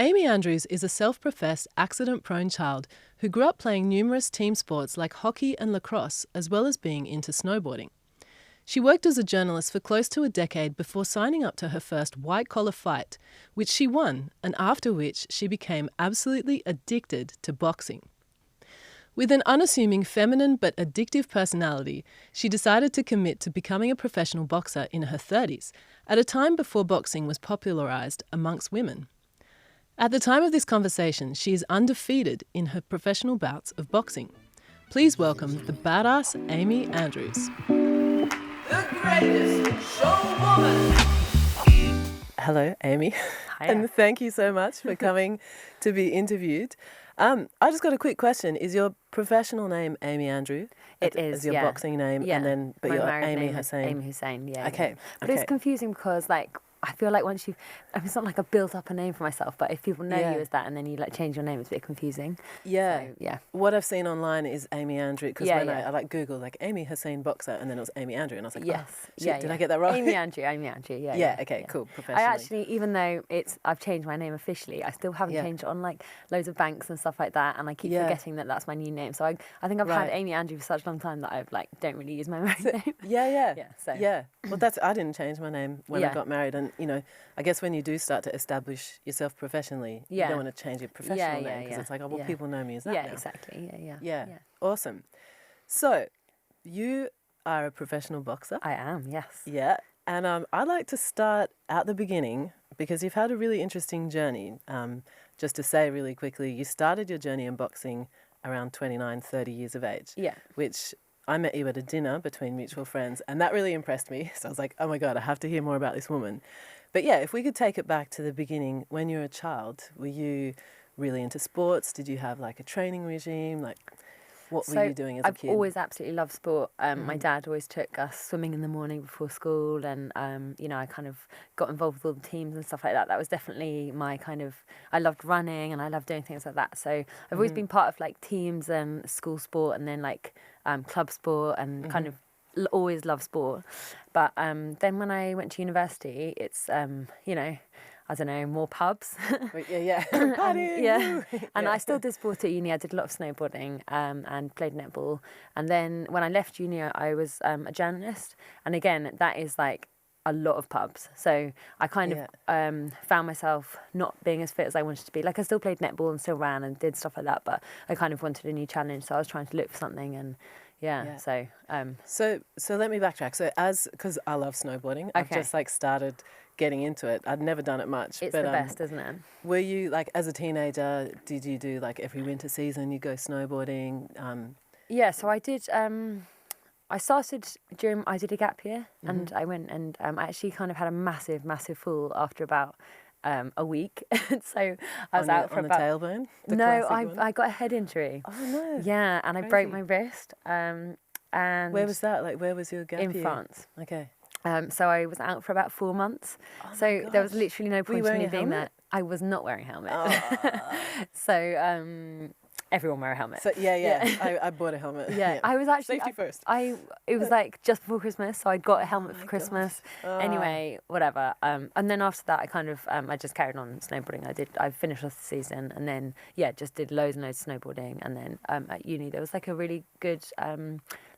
Amy Andrews is a self-professed accident-prone child who grew up playing numerous team sports like hockey and lacrosse, as well as being into snowboarding. She worked as a journalist for close to a decade before signing up to her first white-collar fight, which she won, and after which she became absolutely addicted to boxing. With an unassuming feminine but addictive personality, she decided to commit to becoming a professional boxer in her 30s, at a time before boxing was popularised amongst women. At the time of this conversation, she is undefeated in her professional bouts of boxing. Please welcome the badass Amy Andrews. The greatest showwoman. Hello, Amy. Hiya. And thank you so much for coming to be interviewed. I just got a quick question. Is your professional name Amy Andrew? It is, As your yeah. boxing name, Yeah. and then but My you're married Amy name is Hussein. Amy Hussein, yeah. Okay. Yeah. But okay. it's confusing because, like, I feel like once it's not like I've built up a name for myself, but if people know Yeah. you as that and then you like change your name, it's a bit confusing. Yeah. So, yeah. What I've seen online is Amy Andrew, because Yeah, when yeah. I like Google like Amy Hussein boxer, and then it was Amy Andrew, and I was like, Yes. oh, shit, Yeah, did yeah. I get that wrong? Amy Andrew, yeah. Yeah, okay, cool, professionally. I actually, even though I've changed my name officially, I still haven't Yeah. changed it on like loads of banks and stuff like that, and I keep Yeah. forgetting that that's my new name. So I think I've Right. had Amy Andrew for such a long time that I've like don't really use my married name. Yeah. Yeah, so. Yeah. Well, I didn't change my name when I Yeah. got married, and I guess when you do start to establish yourself professionally, you Yeah. don't want to change your professional Yeah, name yeah, because yeah. it's like, oh, well, Yeah. people know me as that Yeah, now. exactly. Yeah. Yeah. Awesome. So, you are a professional boxer. I am, yes. Yeah. And I'd like to start at the beginning because you've had a really interesting journey. Just to say really quickly, you started your journey in boxing around 29, 30 years of age. Yeah. Which I met you at a dinner between mutual friends, and that really impressed me. So I was like, oh my God, I have to hear more about this woman. But yeah, if we could take it back to the beginning, when you were a child, were you really into sports? Did you have like a training regime? Like, what were you doing as a kid? I've always absolutely loved sport. My dad always took us swimming in the morning before school, and I kind of got involved with all the teams and stuff like that. That was definitely my kind of. I loved running and I loved doing things like that. So I've always been part of like teams and school sport, and then like club sport, and kind of always loved sport. But then when I went to university, it's I don't know, more pubs. Yeah. And, yeah. And Yeah. I still did sport at uni. I did a lot of snowboarding and played netball. And then when I left uni, I was a journalist. And again, that is like a lot of pubs. So I kind of found myself not being as fit as I wanted to be. Like I still played netball and still ran and did stuff like that, but I kind of wanted a new challenge. So I was trying to look for something, and so let me backtrack. So because I love snowboarding, I've Okay. just like started getting into it. I'd never done it much. it's but, the best, isn't it? Were you like, as a teenager, did you do like every winter season you go snowboarding? Yeah, so I did. I started I did a gap year, and I went and I actually kind of had a massive fall after about a week. So I was out for on about. the tailbone? The No, classic one? I got a head injury. Oh no. Yeah, and I broke Crazy. my wrist. And Where was that? Like, where was your gap in year? France. Okay. So I was out for about 4 months. Oh my so there was gosh. literally no Were you point in wearing me a being there. helmet? I was not wearing a helmet. Oh. So everyone wear a helmet. So yeah. I bought a helmet. Yeah, I was actually Safety first. It was like just before Christmas, so I got a helmet my for Christmas. gosh. Anyway, whatever. And then after that, I kind of I just carried on snowboarding. I finished off the season, and then just did loads and loads of snowboarding. And then at uni, there was like a really good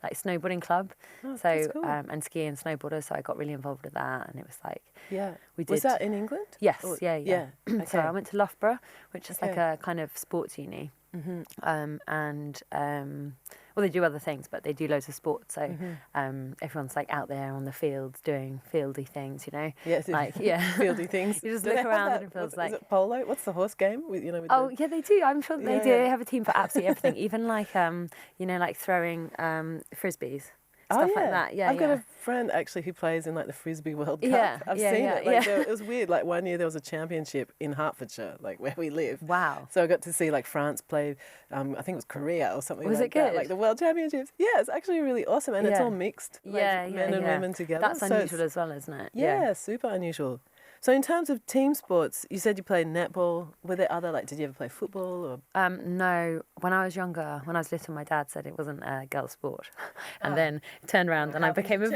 like snowboarding club, that's cool. and ski and snowboarder. So I got really involved with that, and it was like Yeah. we Was did. that in England? Yes, Or- yeah. Yeah. Okay. So I went to Loughborough, which is like Okay. a kind of sports uni. Mm-hmm. Well, they do other things, but they do loads of sports. So everyone's like out there on the fields doing fieldy things, Yes. like Fieldy things. You just Do look they have around that? and it feels Is like. it polo? What's the horse game? With with Oh the... yeah, they do. I'm sure they Yeah, do. yeah. They have a team for absolutely everything, even like like throwing frisbees. Stuff like that. Yeah, I've got a friend actually who plays in like the Frisbee World Cup. Yeah, I've yeah, seen yeah, it. Like, yeah. it was weird. Like one year there was a championship in Hertfordshire, like where we live. Wow. So I got to see like France play. I think it was Korea or something. Was like it that, good? like the World Championships. Yeah, it's actually really awesome, and it's Yeah. all mixed. Like Yeah, men and women together. That's So unusual it's- as well, isn't it? Yeah, super unusual. So in terms of team sports, you said you played netball. Were there other, like, did you ever play football or? No, when I was younger, when I was little, my dad said it wasn't a girl sport, and then turned around and I became a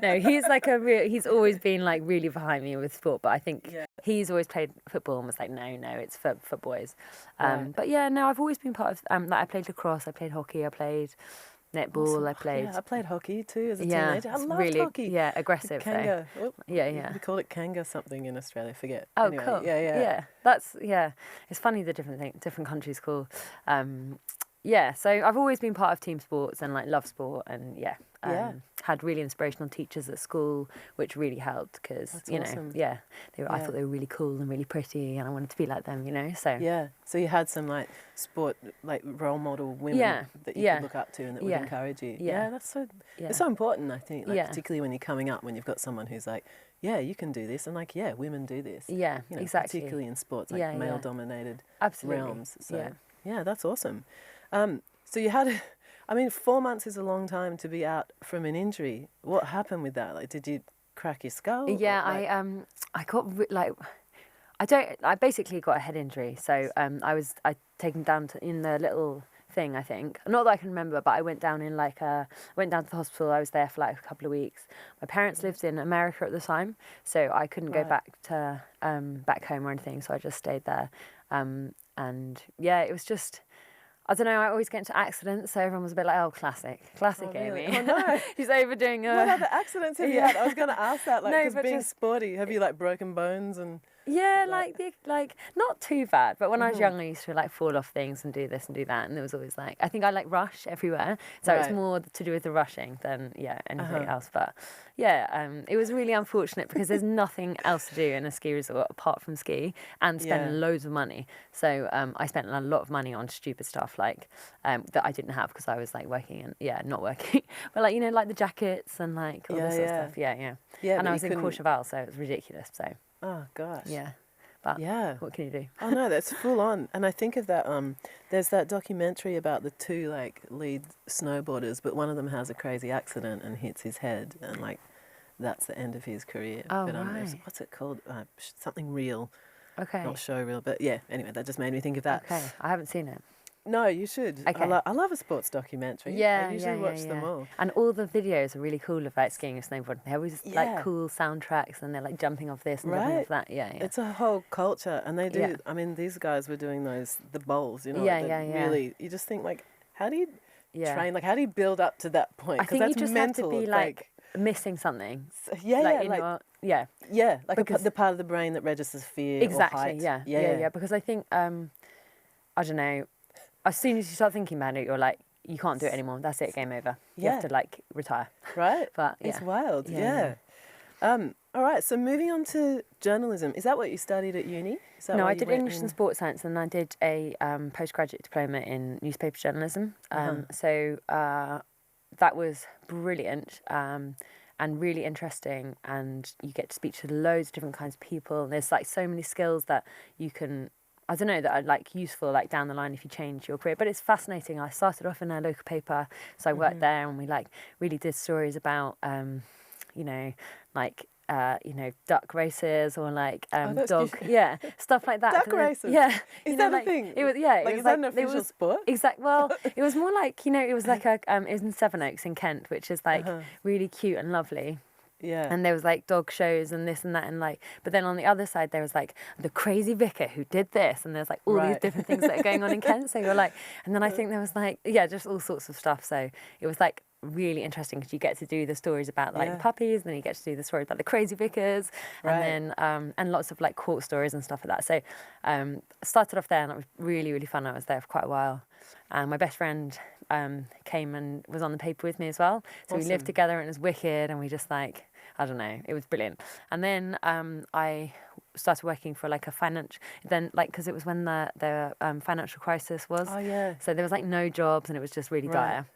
No, he's like he's always been like really behind me with sport, but I think he's always played football and was like, no, it's for boys. But yeah, no, I've always been part of like I played lacrosse, I played hockey, I played netball, Awesome. I played. Yeah, I played hockey too as a teenager. I it's loved really, hockey. Yeah, aggressive. Kanga. So. Yeah. We called it Kanga something in Australia. Forget. Oh, anyway, cool. Yeah. That's It's funny the different countries call. So I've always been part of team sports and like love sport and had really inspirational teachers at school, which really helped because awesome. I thought they were really cool and really pretty, and I wanted to be like them, So so you had some like sport like role model women that you could look up to and that would encourage you. Yeah, that's so. It's so important, I think, like, particularly when you're coming up, when you've got someone who's like, yeah, you can do this, and like, yeah, women do this. Yeah, exactly. Particularly in sports, like male-dominated realms. So yeah, that's awesome. So you had. I mean, 4 months is a long time to be out from an injury. What happened with that? Like, did you crack your skull? Yeah, I got I basically got a head injury. So I taken down in the little thing, I think. Not that I can remember, but I went down to the hospital. I was there for like a couple of weeks. My parents lived in America at the time, so I couldn't go back to back home or anything. So I just stayed there. And yeah, it was just. I don't know, I always get into accidents, so everyone was a bit like, classic Amy. Oh, no. She's overdoing What other accidents have you had? I was going to ask that, like, because being sporty, have you, like, broken bones and... Yeah, like not too bad, but when I was young, I used to like fall off things and do this and do that, and there was always like I think I like rush everywhere, so it's more to do with the rushing than anything else. But it was really unfortunate because there's nothing else to do in a ski resort apart from ski and spend loads of money. So I spent a lot of money on stupid stuff like that I didn't have because I was like working and not working, but like like the jackets and like all this sort of stuff. Yeah. And I was in Courchevel, so it was ridiculous. So. Oh gosh. Yeah. But what can you do? Oh no, that's full on. And I think of that there's that documentary about the two like lead snowboarders, but one of them has a crazy accident and hits his head, and like that's the end of his career. Oh, but right. What's it called? Something real. Okay. Not show real, but yeah, anyway, that just made me think of that. Okay. I haven't seen it. No, you should. Okay. I love a sports documentary. Yeah, I usually watch them all. And all the videos are really cool about skiing and snowboarding. They always like cool soundtracks, and they're like jumping off this and jumping off that. Yeah. It's a whole culture, and they do. Yeah. I mean, these guys were doing the bowls. Really, you just think like, how do you train? Like, how do you build up to that point? I think you just mental. Have to be like missing something. Like the part of the brain that registers fear. Exactly. Or height. Yeah. Because I think I don't know. As soon as you start thinking about it, you're like, you can't do it anymore. That's it, game over. You have to like retire. Right. But it's wild. Yeah. All right. So moving on to journalism, is that what you studied at uni? No, I did English and Sports Science, and I did a postgraduate diploma in newspaper journalism. So that was brilliant. And really interesting, and you get to speak to loads of different kinds of people. And there's like so many skills that you can. I don't know, that are like useful like down the line if you change your career, but it's fascinating. I started off in a local paper, so I worked there, and we like really did stories about duck races or like dog stuff like that. Duck races. Is that a thing? It was Is that an official sport? Exactly. Well, it was more like it was like it was in Sevenoaks in Kent, which is like really cute and lovely. Yeah. And there was like dog shows and this and that, and like, but then on the other side there was like the crazy vicar who did this, and there's like all these different things that are going on in Kent. So you're like, and then I think there was like just all sorts of stuff. So it was like really interesting because you get to do the stories about like the puppies, and then you get to do the stories about the crazy vicars, and then and lots of like court stories and stuff like that. So I started off there, and it was really, really fun. I was there for quite a while, and my best friend came and was on the paper with me as well. So we lived together, and it was wicked, and we just like, I don't know, it was brilliant. And then I started working for like a because it was when the financial crisis was. Oh yeah. So there was like no jobs, and it was just really dire.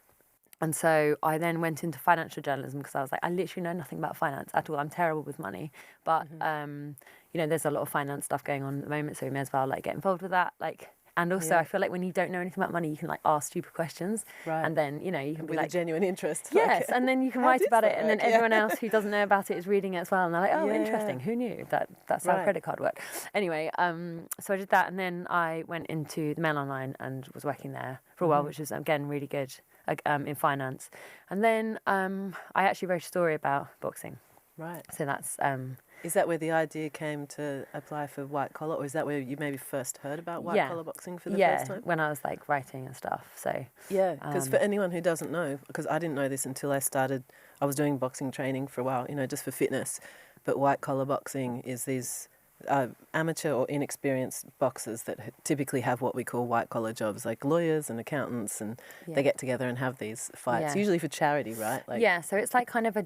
And so I then went into financial journalism because I was like, I literally know nothing about finance at all. I'm terrible with money, but there's a lot of finance stuff going on at the moment, so we may as well like get involved with that. And also, I feel like when you don't know anything about money, you can like ask stupid questions, Right. and then you know you can be With like a genuine interest. yes, like, and then you can how write does about it, that and then work? Yeah. everyone else who doesn't know about it is reading it as well, and they're like, oh, Yeah. interesting. Who knew that's how Right. credit card worked? Anyway, so I did that, and then I went into the Mail Online and was working there for a while, which was again really good in finance. And then I actually wrote a story about boxing. Right. So that's Is that where the idea came to apply for white collar, or is that where you maybe first heard about white collar boxing for the first time? when I was like writing and stuff. So Yeah, because for anyone who doesn't know, because I didn't know this until I was doing boxing training for a while, you know, just for fitness. But white collar boxing is these amateur or inexperienced boxers that typically have what we call white collar jobs, like lawyers and accountants, and they get together and have these fights, usually for charity, right? Like, yeah, so it's like kind of a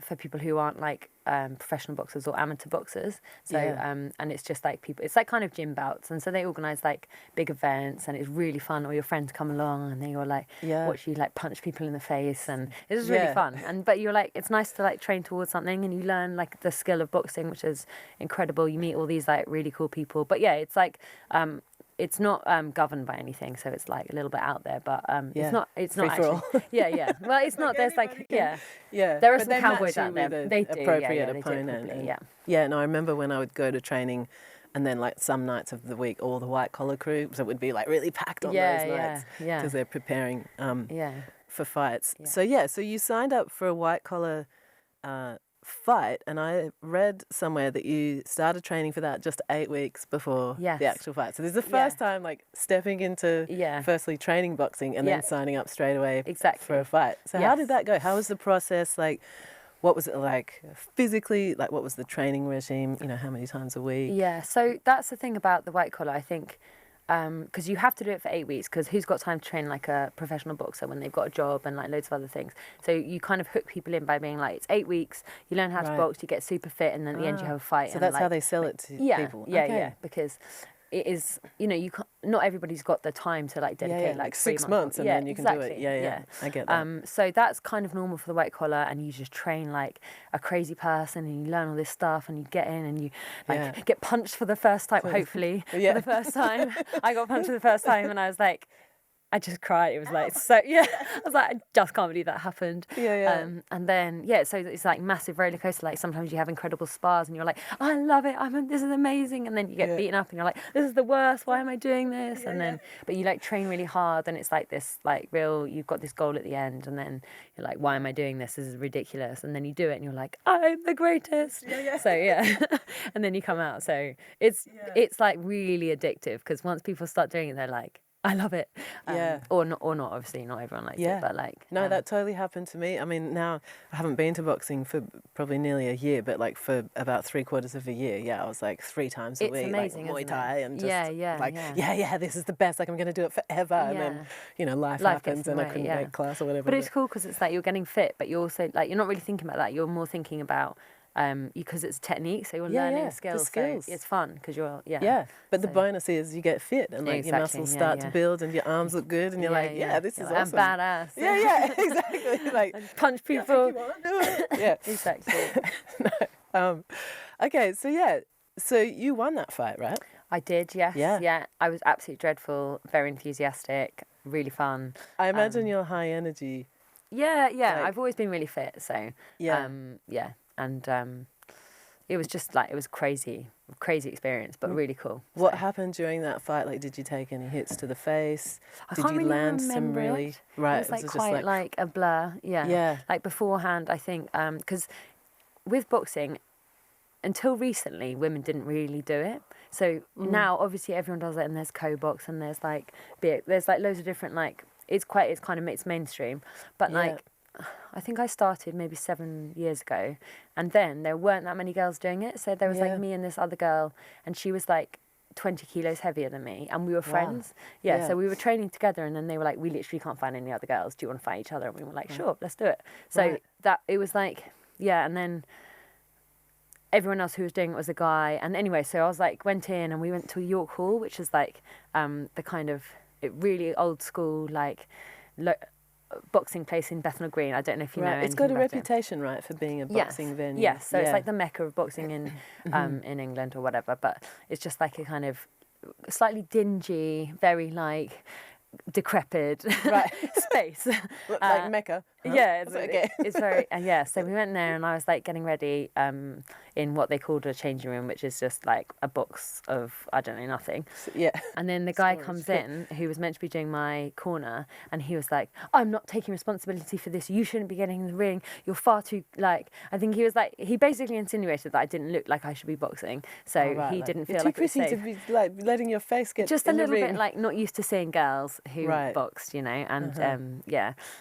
for people who aren't like professional boxers or amateur boxers. So and it's just like people, it's like kind of gym bouts, and so they organise like big events, and it's really fun. All your friends come along, and then you're like watch you like punch people in the face, and it's just really fun. And but you're like, it's nice to like train towards something, and you learn like the skill of boxing, which is incredible. You meet all these like really cool people, but yeah, it's like it's not governed by anything, so it's like a little bit out there, but it's not Free for actually all. well, it's not, there's like there are but some they cowboys match you out there, with they do appropriate they do opponent. probably, And I remember when I would go to training, and then like some nights of the week, all the white collar crew, so it would be like really packed on those nights because they're preparing for fights. So so you signed up for a white collar fight, and I read somewhere that you started training for that just 8 weeks before the actual fight. So this is the first time like stepping into firstly training boxing and then signing up straight away for a fight. So how did that go? How was the process? Like, what was it like physically? Like, what was the training regime? You know, how many times a week? Yeah, so that's the thing about the white collar, I think. Because you have to do it for 8 weeks, because who's got time to train like a professional boxer when they've got a job and like loads of other things? So you kind of hook people in by being like, it's 8 weeks, you learn how to box, you get super fit, and then at the end you have a fight. So and that's like, how they sell it to people? Yeah, because it is, you know, you can't, not everybody's got the time to like dedicate like 6 months and then you can do it. Yeah, I get that. So that's kind of normal for the white collar, and you just train like a crazy person, and you learn all this stuff, and you get in and you like get punched for the first time, hopefully for the first time. I got punched for the first time, and I was like, I just cried. It was like, so I was like, I just can't believe that happened. And then so it's like massive roller coaster. Like sometimes you have incredible spars, and you're like, I love it. This is amazing. And then you get beaten up, and you're like, this is the worst. Why am I doing this? And then, but you like train really hard, and it's like this like real. You've got this goal at the end, and then you're like, why am I doing this? This is ridiculous. And then you do it, and you're like, I'm the greatest. So and then you come out. So it's like really addictive, because once people start doing it, they're like, I love it. Or not, obviously, not everyone likes it, but like... No, that totally happened to me. I mean, now I haven't been to boxing for probably nearly a year, but like for about 3/4 of a year, I was like 3 times a week, amazing, like Muay isn't Thai, it? and just this is the best, like I'm going to do it forever. And then, you know, life happens and I couldn't make class or whatever. But it's cool because it's like you're getting fit, but you're also like, you're not really thinking about that. You're more thinking about... because it's technique, so you're learning skills. So it's fun because you're But the bonus is you get fit, and like your muscles start to build, and your arms look good, and you're like, this is awesome. I'm badass. Exactly. Like and punch people. If you want to do it. Exactly. Okay, so you won that fight, right? I did, yes. Yeah. I was absolutely dreadful, very enthusiastic, really fun. I imagine you're high energy. Yeah. Like, I've always been really fit, so and it was just like, it was crazy experience, but really cool. What happened during that fight? Like, did you take any hits to the face? Did you land some really... Right. It was like quite like a blur. Yeah. Like beforehand, I think, because with boxing, until recently, women didn't really do it. So now, obviously, everyone does it, and there's co-box, and there's like loads of different like... It's mainstream, but like... I think I started maybe 7 years ago, and then there weren't that many girls doing it. So there was like me and this other girl, and she was like 20 kilos heavier than me, and we were friends. So we were training together, and then they were like, we literally can't find any other girls. Do you want to fight each other? And we were like, sure, let's do it. So that it was like, and then everyone else who was doing it was a guy. And anyway, so I was like, went in, and we went to York Hall, which is like the kind of really old school like boxing place in Bethnal Green. I don't know if you know anything. It's got a about reputation, right, for being a boxing venue. Yes, so it's like the mecca of boxing in England or whatever. But it's just like a kind of slightly dingy, very like decrepit space. Like Mecca. Huh? Yeah, Okay. it's very, so we went there and I was like getting ready in what they called a changing room, which is just like a box of, I don't know, nothing. Yeah. And then the guy comes in who was meant to be doing my corner and he was like, I'm not taking responsibility for this. You shouldn't be getting in the ring. You're far too, like, I think he was like, he basically insinuated that I didn't look like I should be boxing. So he didn't feel like it was safe. You're too pretty to be like letting your face get just in a the little ring. bit like not used to seeing girls who boxed, you know, and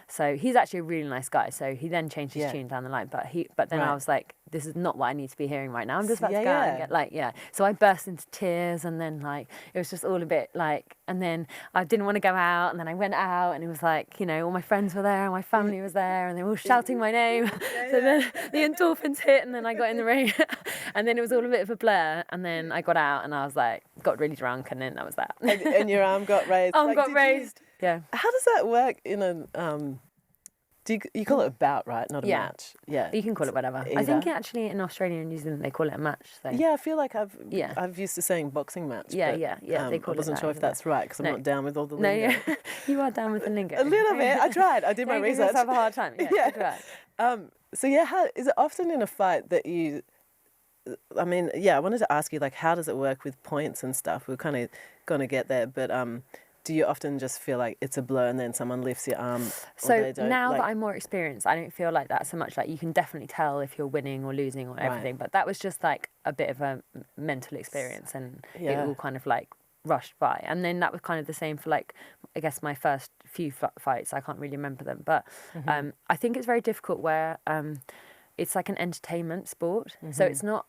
so he's actually a really nice guy. So he then changed his tune down the line, but then I was like, this is not what I need to be hearing right now. I'm just about to go out and get like, so I burst into tears and then like it was just all a bit like, and then I didn't want to go out and then I went out and it was like, you know, all my friends were there and my family was there and they were all shouting my name. So then the endorphins hit and then I got in the ring and then it was all a bit of a blur and then I got out and I was like, got really drunk and then that was that. And your arm got raised. Arm got raised. Yeah. How does that work in a you call it a bout, right? Not a match. Yeah. You can call it whatever. Either. I think actually in Australia and New Zealand they call it a match. So. Yeah, I feel like I've used to saying boxing match. Yeah, but, they call it. I wasn't sure if that's right because I'm not down with all the lingo. No, yeah. You are down with the lingo. A little bit. I tried. I did my research. Have a hard time. Yeah. So how is it often in a fight that you? I mean, I wanted to ask you like, how does it work with points and stuff? We're kind of going to get there, but do you often just feel like it's a blow and then someone lifts your arm? So now that I'm more experienced, I don't feel like that so much. Like you can definitely tell if you're winning or losing or everything. But that was just like a bit of a mental experience, and it all kind of like rushed by. And then that was kind of the same for like, I guess my first few fights. I can't really remember them, but I think it's very difficult where. It's like an entertainment sport, so it's not.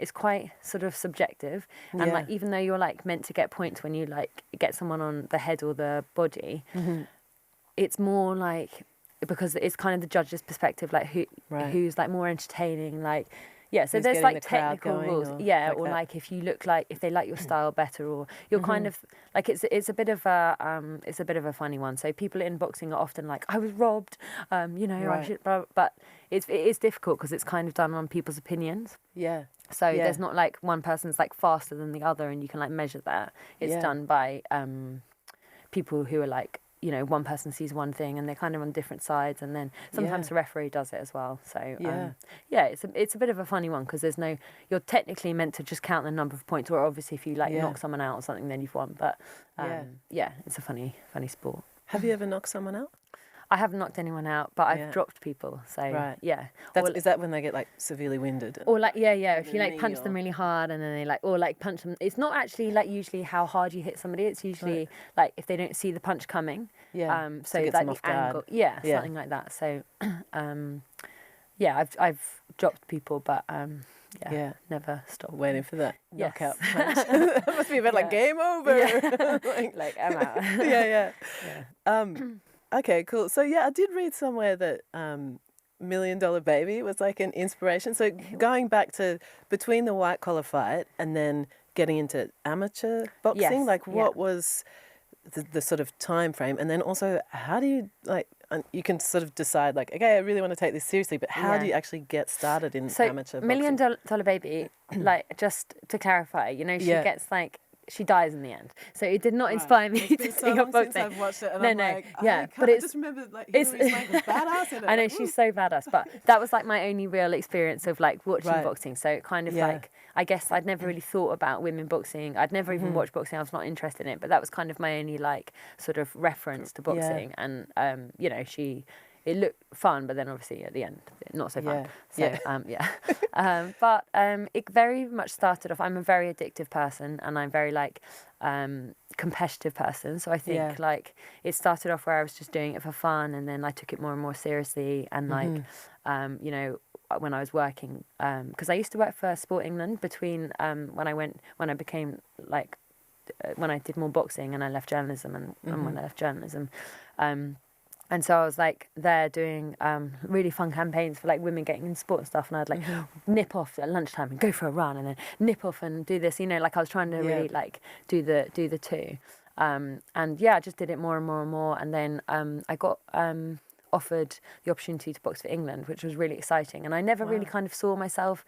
It's quite sort of subjective, and like even though you're like meant to get points when you like get someone on the head or the body, it's more like because it's kind of the judge's perspective, like who's like more entertaining, like. Yeah, so there's like technical rules. Or like if you look like if they like your style better, or you're kind of like it's a bit of a funny one. So people in boxing are often like, I was robbed, you know, I should, but it is difficult because it's kind of done on people's opinions. Yeah. So there's not like one person's like faster than the other, and you can like measure that. It's done by people who are like. You know, one person sees one thing and they're kind of on different sides, and then sometimes the referee does it as well. So it's a bit of a funny one because you're technically meant to just count the number of points, or obviously if you like knock someone out or something, then you've won. But it's a funny sport. Have you ever knocked someone out? I haven't knocked anyone out, but I've dropped people. So Is that when they get like severely winded? Or like if you like punch them really hard and then they like or like punch them. It's not actually like usually how hard you hit somebody. It's usually like if they don't see the punch coming. Yeah. So like the angle. Yeah, something like that. So I've dropped people, but never stopped. Waiting for that knockout punch. That must be a bit like game over. Yeah. like I'm out. Okay, cool. So I did read somewhere that $1 Million Baby was like an inspiration. So going back to between the white collar fight and then getting into amateur boxing, what was the sort of time frame? And then also, how do you you can sort of decide like, okay, I really want to take this seriously, but how do you actually get started in amateur boxing? $1 Million Baby, like just to clarify, you know, she gets like. She dies in the end, so it did not inspire me to take up boxing. I've watched it, and but I just remember like Hillary's like was badass in it. I know she's so badass, but that was like my only real experience of like watching boxing. So kind of like I guess I'd never really thought about women boxing. I'd never even watched boxing. I was not interested in it, but that was kind of my only like sort of reference to boxing. And you know, it looked fun, but then obviously at the end, not so fun. But it very much started off. I'm a very addictive person, and I'm very like competitive person. So I think like it started off where I was just doing it for fun, and then I took it more and more seriously. And like you know, when I was working, because I used to work for Sport England between when I became like when I did more boxing and I left journalism, and when I left journalism. And so I was like there doing really fun campaigns for like women getting in sport and stuff, and I'd like nip off at lunchtime and go for a run, and then nip off and do this, you know, like I was trying to really like do the two, and I just did it more and more and more, and then I got offered the opportunity to box for England, which was really exciting, and I never really kind of saw myself,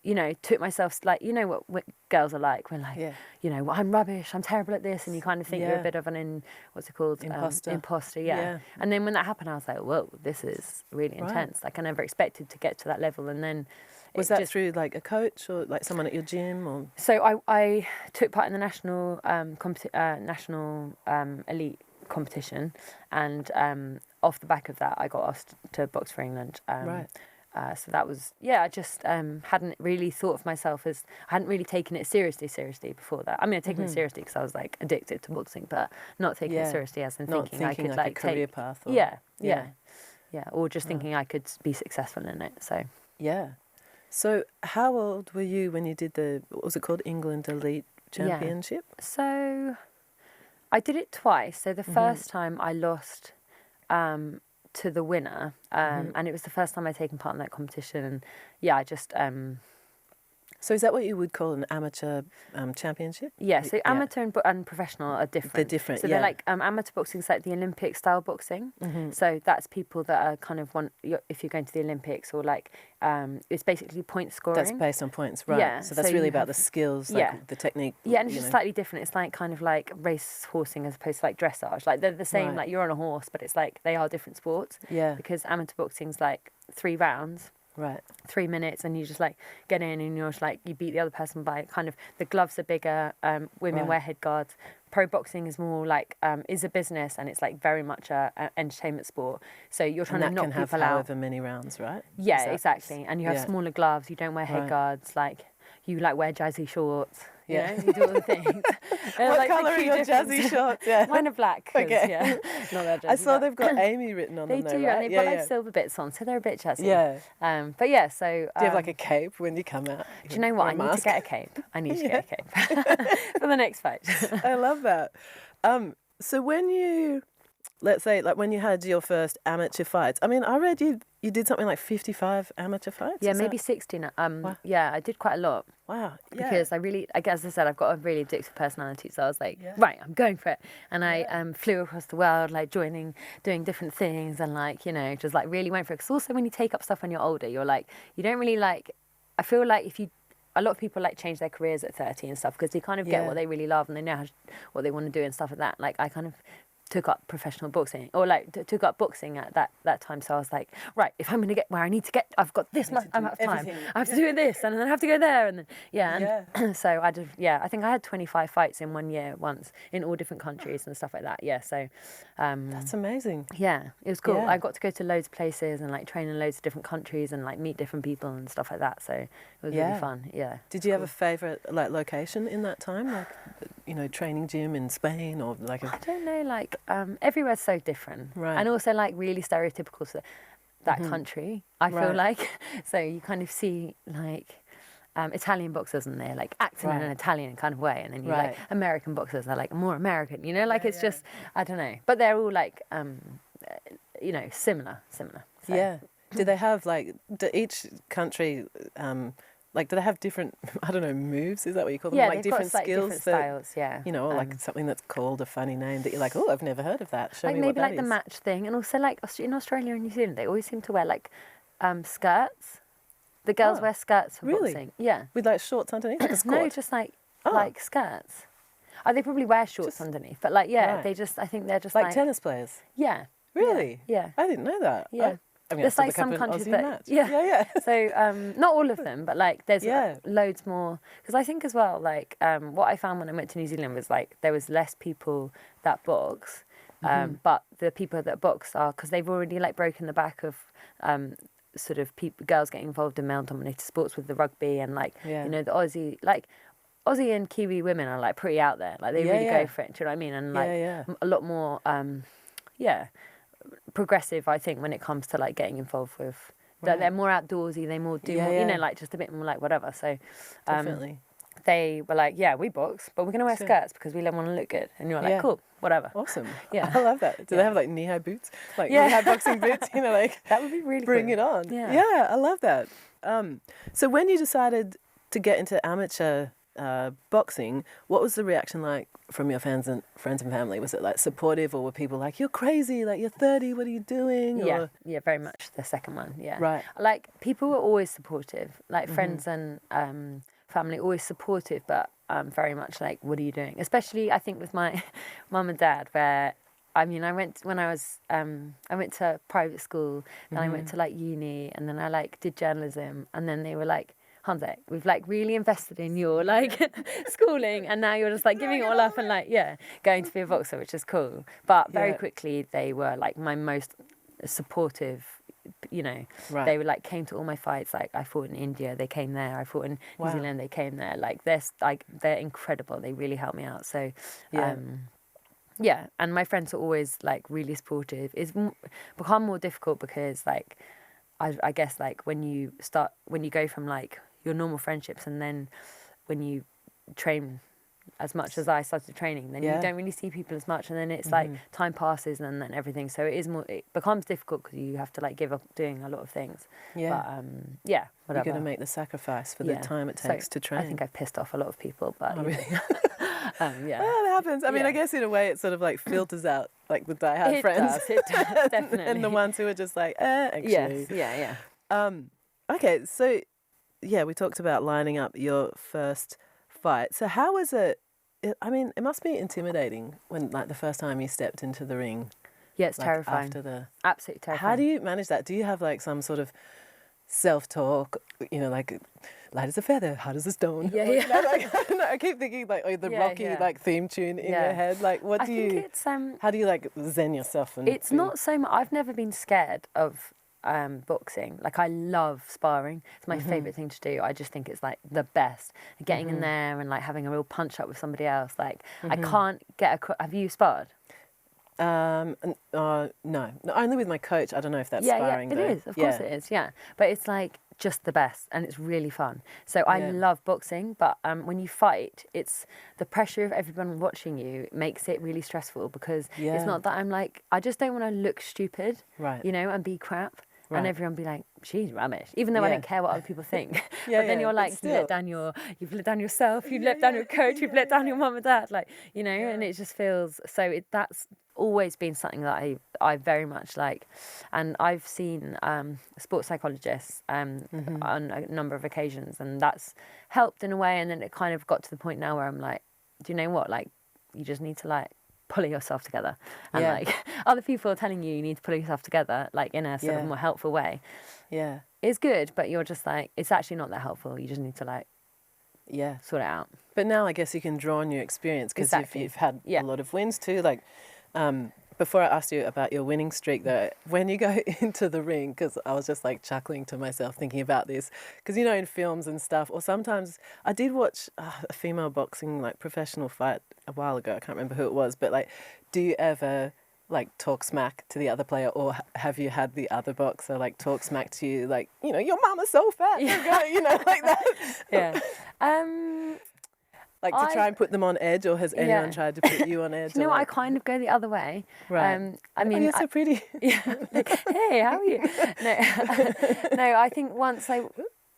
you know, took myself, like, you know what girls are like. We're like, Yeah. you know, well, I'm rubbish, I'm terrible at this. And you kind of think you're Yeah. a bit of an, what's it called? Imposter. Imposter, yeah. Yeah. And then when that happened, I was like, whoa, this is really Right. intense. Like, I never expected to get to that level. And then Was that through like a coach or like someone at your gym or? So I took part in the national elite competition, and off the back of that, I got asked to box for England. Right. So that was, I just hadn't really thought of myself as, I hadn't really taken it seriously before that. I mean, I'd taken it seriously because I was like addicted to boxing, but not taking it seriously as in Not thinking I could like a career path. Or, yeah, or just thinking I could be successful in it. So yeah. So how old were you when you did what was it called, England Elite Championship? So I did it twice. So the first time I lost to the winner, and it was the first time I'd taken part in that competition. And I just So is that what you would call an amateur championship? Yeah, so amateur and professional are different. They're different, So they're like, amateur boxing is like the Olympic style boxing. So that's people that are kind of if you're going to the Olympics, or like, it's basically point scoring. That's based on points, right? Yeah, So that's so really you about have- the skills, like the technique. Yeah, and it's just slightly different. It's like kind of like race horsing as opposed to like dressage. Like they're the same, Right. like you're on a horse, but it's like they are different sports. Yeah. Because amateur boxing's like 3 rounds. Right. 3 minutes, and you just like get in and you're just like, you beat the other person by kind of, the gloves are bigger, women Right. wear head guards. Pro boxing is more like, is a business, and it's like very much a entertainment sport. So you're trying And to that knock can have people out. however many rounds, right? Yeah, Is that- exactly. And you have yeah. smaller gloves, you don't wear head Right. guards, like you like wear jazzy shorts. Yeah. You know, you do all the things. What Like, the colour are key your difference. jazzy shorts? Yeah. Mine are black. 'Cause, Okay. Yeah, not that jazzy. I saw but they've got Amy written on They them do, though, right? and they've got like silver bits on, so they're a bit jazzy. Yeah. But yeah, so Do you have like a cape when you come out? do you know what? Or I a need to mask? get a cape. I need to get a cape for the next fight. I love that. So when you, let's say, like when you had your first amateur fights, I mean, I read you did something like 55 amateur fights? Yeah, Is maybe that- 60 now. Wow. Yeah, I did quite a lot. Wow. Yeah. Because as I said, I've got a really addictive personality. So I was like, right, I'm going for it. And I flew across the world, like doing different things, and like, you know, just like really went for it. Because also when you take up stuff when you're older, you're like, you don't really like, I feel like a lot of people like change their careers at 30 and stuff, because they kind of get Yeah. what they really love, and they know what they want to do and stuff like that. Like I kind of took up professional boxing, or like took up boxing at that time. So I was like, right, if I'm going to get where I need to get, I've got this much amount of time. everything. I have to do this, and then I have to go there, and then and so I did. Yeah, I think I had 25 fights in 1 year once in all different countries and stuff like that. Yeah, so That's amazing. yeah, it was cool. Yeah. I got to go to loads of places and like train in loads of different countries and like meet different people and stuff like that. So it was Yeah. really fun. Yeah. Did you have a favourite like location in that time, like, you know, training gym in Spain or like a... I don't know, like everywhere's so different, Right. and also like really stereotypical to that country. I feel Right. like so you kind of see like Italian boxers, and they're like acting in Right. an Italian kind of way, and then you Right. like American boxers, they're like more American, you know, like it's just I don't know, but they're all like you know, similar. So. Yeah. Do they have like, do each country, like, do they have different, I don't know, moves? Is that what you call them? Yeah, Like they've got different slightly skills different that, styles. Yeah, you know, or like something that's called a funny name that you're like, oh, I've never heard of that. Show like me maybe what that like the is. match thing, and also like in Australia and New Zealand, they always seem to wear like skirts. The girls Oh, wear skirts for really? boxing. Yeah. With like shorts underneath, like a No, squat. just like Oh. like skirts. Oh, they probably wear shorts Just- underneath, but like yeah, Right. they just I think they're just like tennis players. Yeah. Really? Yeah. I didn't know that. Yeah. I mean, There's I like still some look up an countries Aussie that match. yeah. Yeah. So not all of them, but like there's Yeah. loads more. Because I think as well, like what I found when I went to New Zealand was like there was less people that box, but the people that box are because they've already like broken the back of sort of girls getting involved in male-dominated sports with the rugby and like Yeah. you know the Aussie and Kiwi women are like pretty out there. Like they Yeah, really yeah. go for it. Do you know what I mean? And like Yeah. a lot more, progressive. I think when it comes to like getting involved with, Right. they're more outdoorsy. They more do Yeah, more, you know, yeah. like just a bit more like whatever. So Definitely. they were like, yeah, we box, but we're gonna wear Sure. skirts because we want to look good. And you're like, Yeah. cool, whatever. Awesome. Yeah. I love that. Do they Yeah. have like knee-high boots? Like Yeah. knee-high boxing boots? You know, like That would be really bring cool. it on. Yeah. Yeah, I love that. So when you decided to get into amateur boxing, what was the reaction like from your friends and family? Was it like supportive, or were people like, "You're crazy, like you're 30, what are you doing?" Yeah, yeah, very much the second one. Yeah, Right. Like people were always supportive, like friends and family always supportive, but very much like, what are you doing? Especially I think with my mum and dad, where I mean, I went to private school, then I went to like uni, and then I like did journalism, and then they were like, Hanze, we've like really invested in your like schooling, and now you're just like giving it all up and like going to be a boxer, which is cool. But very quickly they were like my most supportive. Right. They were like came to all my fights. Like I fought in India, they came there. I fought in New Zealand, they came there. Like they're incredible. They really helped me out. So yeah, and my friends are always like really supportive. It's become more difficult because like I guess like when you go from like your normal friendships, and then when you train as much as I started training, then you don't really see people as much, and then it's like time passes and then everything. So it becomes difficult because you have to like give up doing a lot of things. Yeah. But You're whatever. going to make the sacrifice for the time it takes to train. I think I've pissed off a lot of people, but really? yeah. Well, it happens. I mean, I guess in a way it sort of like filters out like the diehard friends. It does, definitely. And the ones who are just like, actually. Yes, yeah. Okay, so yeah, we talked about lining up your first fight. So how was it? I mean, it must be intimidating when like the first time you stepped into the ring. Yeah, it's like, terrifying. Absolutely terrifying. How do you manage that? Do you have like some sort of self-talk, like light as a feather, hard as a stone? Yeah, I keep thinking like the Rocky like theme tune in your head. Like what do you? It's, how do you like zen yourself? And it's not so much. I've never been scared of boxing. Like I love sparring. It's my favourite thing to do. I just think it's like the best. Getting in there and like having a real punch up with somebody else. Like I can't get have you sparred? No, only with my coach. I don't know if that's sparring. Yeah, it is. Of course it is. Yeah, but it's like just the best, and it's really fun. So I love boxing, but when you fight, it's the pressure of everyone watching you makes it really stressful because it's not that I'm like I just don't want to look stupid, right? And be crap. Right. And everyone be like, she's rubbish, even though I don't care what other people think. But then you're like, you've let down yourself, you've let down your coach, you've let down your mum and dad, and it just feels so. That's always been something that I very much like, and I've seen sports psychologists on a number of occasions, and that's helped in a way. And then it kind of got to the point now where I'm like, do you know what? Like, you just need to like pull yourself together, and like other people are telling you need to pull yourself together like in a sort of more helpful way. It's good, but you're just like, it's actually not that helpful. You just need to like sort it out. But now I guess you can draw on your experience because you've had a lot of wins too. Like before I asked you about your winning streak though, when you go into the ring, because I was just like chuckling to myself thinking about this, because in films and stuff, or sometimes I did watch a female boxing like professional fight a while ago. I can't remember who it was, but like, do you ever like talk smack to the other player, or have you had the other boxer like talk smack to you, like your mama's so fat, like that? Like to try and put them on edge, or has anyone tried to put you on edge? You know, I kind of go the other way. Right. I mean, you're so pretty. Like, hey, how are you? No, I think once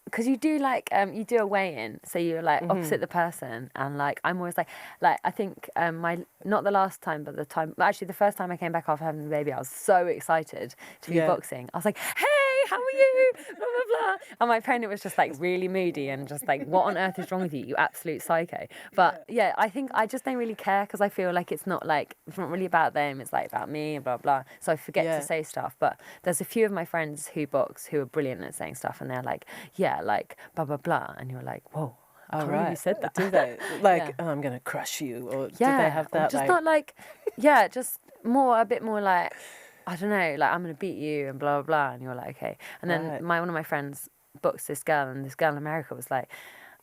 because you do like you do a weigh-in, so you're like opposite the person, and like I'm always like I think not the last time, but the first time I came back after having the baby, I was so excited to be boxing. I was like, hey, how are you? Blah blah blah. And my opponent was just like really moody and just like, what on earth is wrong with you? You absolute psycho. But yeah, I think I just don't really care because I feel like it's not really about them. It's like about me and blah blah. So I forget to say stuff. But there's a few of my friends who box who are brilliant at saying stuff, and they're like, like blah blah blah, and you're like, whoa. I can't believe you said that. Do they? Like, oh, I'm going to crush you? Or do they have that? Just not like, just a bit more like, I don't know, like, I'm going to beat you and blah, blah, blah. And you're like, okay. And then one of my friends boxed this girl, and this girl in America was like,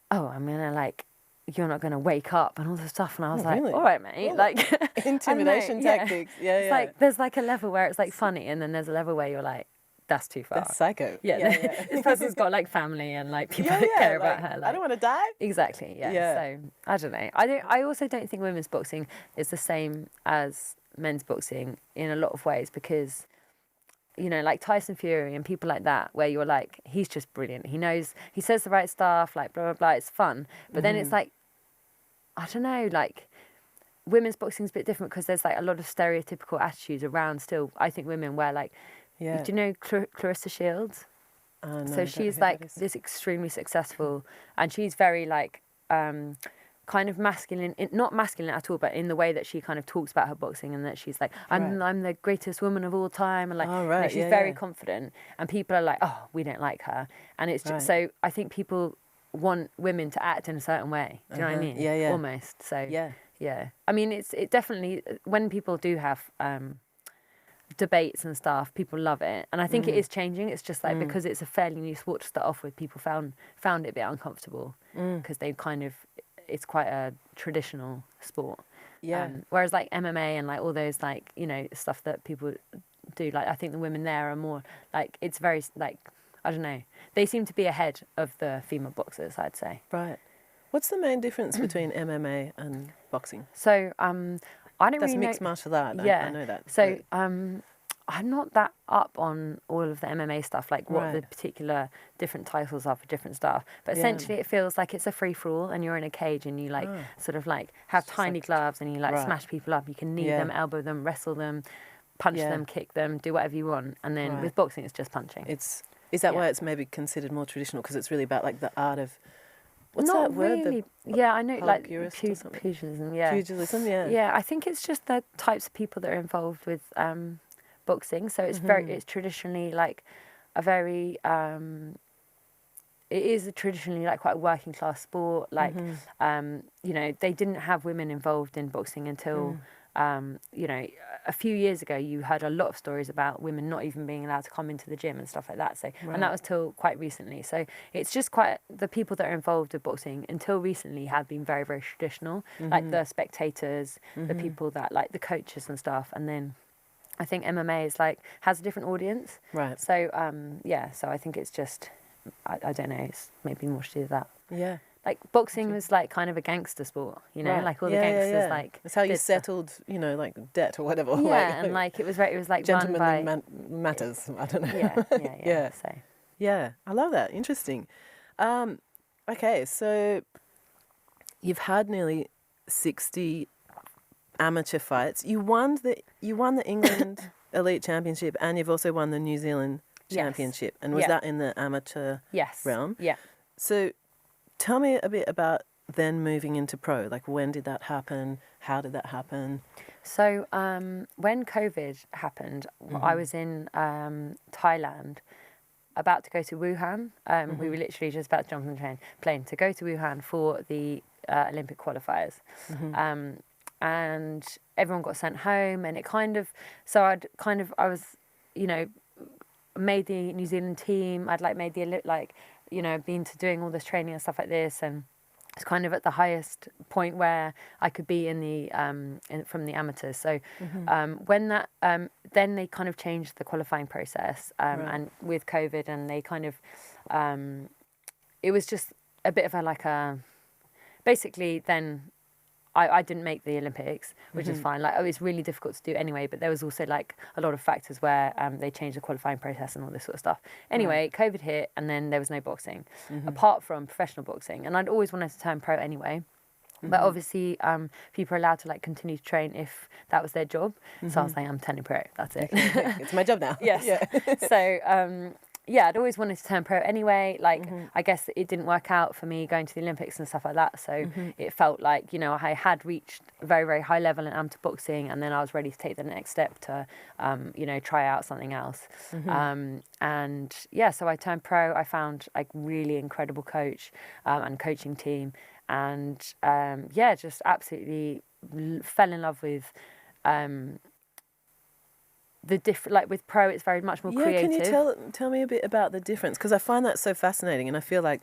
oh, I'm going to like, you're not going to wake up and all this stuff. And I was like, all right, mate. Ooh. Like, intimidation tactics. Yeah. It's like, there's like a level where it's like funny, and then there's a level where you're like, that's too far. That's psycho. This person's got like family and like people that care about her. Like, I don't want to die. Exactly. Yeah. So I don't know. I also don't think women's boxing is the same as men's boxing in a lot of ways, because like Tyson Fury and people like that, where you're like, he's just brilliant. He knows, he says the right stuff, like blah blah blah. It's fun, but then it's like I don't know, like women's boxing's a bit different because there's like a lot of stereotypical attitudes around still. I think women where like, do you know Clarissa Shields? No, So she's like this extremely successful, and she's very like kind of masculine, not masculine at all, but in the way that she kind of talks about her boxing, and that she's like, I'm the greatest woman of all time, and like, she's very confident, and people are like, oh, we don't like her, and it's just, so I think people want women to act in a certain way. Do you know what I mean? Yeah. Almost. So yeah. I mean, it definitely, when people do have debates and stuff, people love it, and I think it is changing. It's just like because it's a fairly new sport to start off with, people found it a bit uncomfortable because they kind of, it's quite a traditional sport. Whereas like MMA and like all those like, you know, stuff that people do, like I think the women there are more like, it's very like, I don't know, they seem to be ahead of the female boxers, I'd say. Right. What's the main difference between MMA and boxing? So I don't That's really know. mixed martial art. Yeah, I know that. So I'm not that up on all of the MMA stuff, like what the particular different titles are for different stuff. But essentially, it feels like it's a free for all, and you're in a cage, and you like sort of like have tiny gloves, and you like smash people up. You can knee them, elbow them, wrestle them, punch them, kick them, do whatever you want. And then with boxing, it's just punching. Is that why it's maybe considered more traditional? Because it's really about like the art of. What's Not that word? really. I know, like pugilism. Pugilism. Pugilism, Yeah, I think it's just the types of people that are involved with boxing. So it's it's traditionally like a very it is traditionally like quite a working class sport. Like you know, they didn't have women involved in boxing until you know, a few years ago. You heard a lot of stories about women not even being allowed to come into the gym and stuff like that. So and that was till quite recently. So it's just quite, the people that are involved with boxing until recently have been very, very traditional. Like the spectators, the people that like the coaches and stuff. And then I think MMA is like, has a different audience. Right. So so I think it's just, I don't know, it's maybe more to do with that. Yeah. Like boxing was like kind of a gangster sport, you know, like all the gangsters like. That's how you settled, you know, like debt or whatever. Yeah, and like it was like gentlemanly run by matters. I don't know. Yeah. So yeah, I love that. Interesting. Okay, so you've had nearly 60 amateur fights. You won the England Elite Championship, and you've also won the New Zealand Championship. And was that in the amateur realm? Yeah. So tell me a bit about then moving into pro. Like, when did that happen? How did that happen? So when COVID happened, I was in Thailand, about to go to Wuhan. We were literally just about to jump on the plane to go to Wuhan for the Olympic qualifiers. And everyone got sent home, and it kind of, I was, you know, made the New Zealand team. I'd like made the, like, you know, been to doing all this training and stuff like this, and it's kind of at the highest point where I could be in the from the amateurs. So when that then they kind of changed the qualifying process, and with COVID, and they kind of it was just a bit of a like a, basically then I didn't make the Olympics, which is fine. Like, it's really difficult to do anyway, but there was also like a lot of factors where they changed the qualifying process and all this sort of stuff. Anyway, COVID hit, and then there was no boxing, apart from professional boxing. And I'd always wanted to turn pro anyway. But obviously, people are allowed to like continue to train if that was their job. So I was like, I'm turning pro, that's it. It's my job now. Yes. Yeah. So, I'd always wanted to turn pro anyway. Like, I guess it didn't work out for me going to the Olympics and stuff like that. So it felt like, you know, I had reached a very, very high level in amateur boxing, and then I was ready to take the next step to, you know, try out something else. So I turned pro. I found like really incredible coach and coaching team, and just absolutely fell in love with the different, like with pro, it's very much more creative. Can you tell me a bit about the difference? Because I find that so fascinating, and I feel like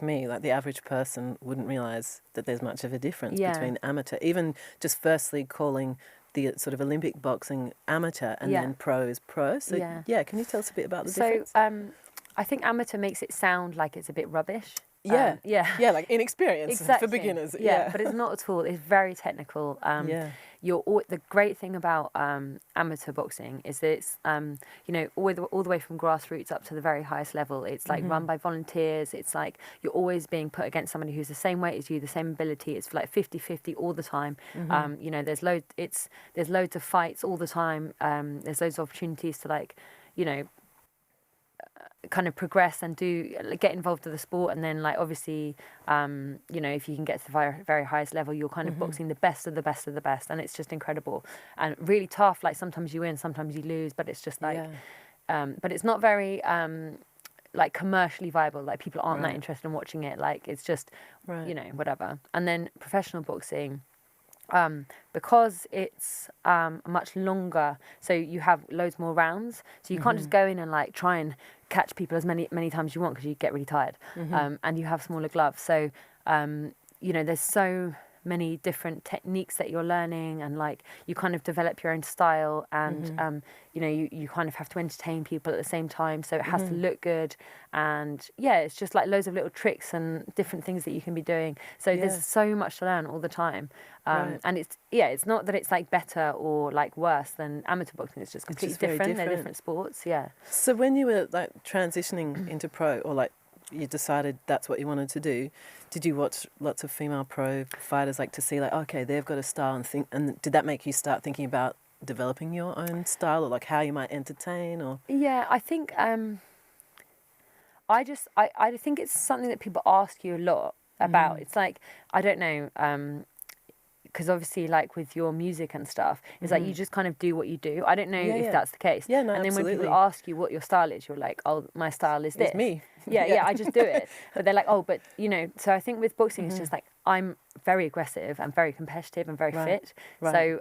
me, like the average person wouldn't realise that there's much of a difference between amateur, even just firstly calling the sort of Olympic boxing amateur, and then pro is pro. So can you tell us a bit about the difference? I think amateur makes it sound like it's a bit rubbish. Yeah. Yeah. Yeah, like inexperience Exactly. for beginners. Yeah, but it's not at all. It's very technical. The great thing about amateur boxing is that it's all the way from grassroots up to the very highest level. It's like run by volunteers. It's like you're always being put against somebody who's the same weight as you, the same ability. It's like 50-50 all the time. There's loads of fights all the time. There's loads of opportunities to kind of progress and get involved with the sport, and then obviously if you can get to the very, very highest level, you're kind of boxing the best of the best of the best, and it's just incredible and really tough. Like sometimes you win, sometimes you lose, but it's just but it's not very commercially viable. Like people aren't that interested in watching it. Like it's just whatever. And then professional boxing, because it's much longer, so you have loads more rounds, so you can't just go in and try and catch people as many times as you want, because you get really tired. And you have smaller gloves, so there's so many different techniques that you're learning, and you kind of develop your own style, and you kind of have to entertain people at the same time, so it has to look good. And it's just loads of little tricks and different things that you can be doing, so there's so much to learn all the time. And it's not that it's better or worse than amateur boxing. It's just completely different. They're different sports. So when you were transitioning into pro, or you decided that's what you wanted to do, did you watch lots of female pro fighters to see okay, they've got a style, and did that make you start thinking about developing your own style, or how you might entertain? Or I think I think it's something that people ask you a lot about. It's I don't know, because obviously with your music and stuff, it's you just kind of do what you do. I don't know if that's the case. Yeah, no, and then absolutely. when people ask you what your style is, you're like, oh, my style is this. It's me. Yeah, I just do it. But they're like, oh, but so I think with boxing, it's just I'm very aggressive and very competitive and very fit. So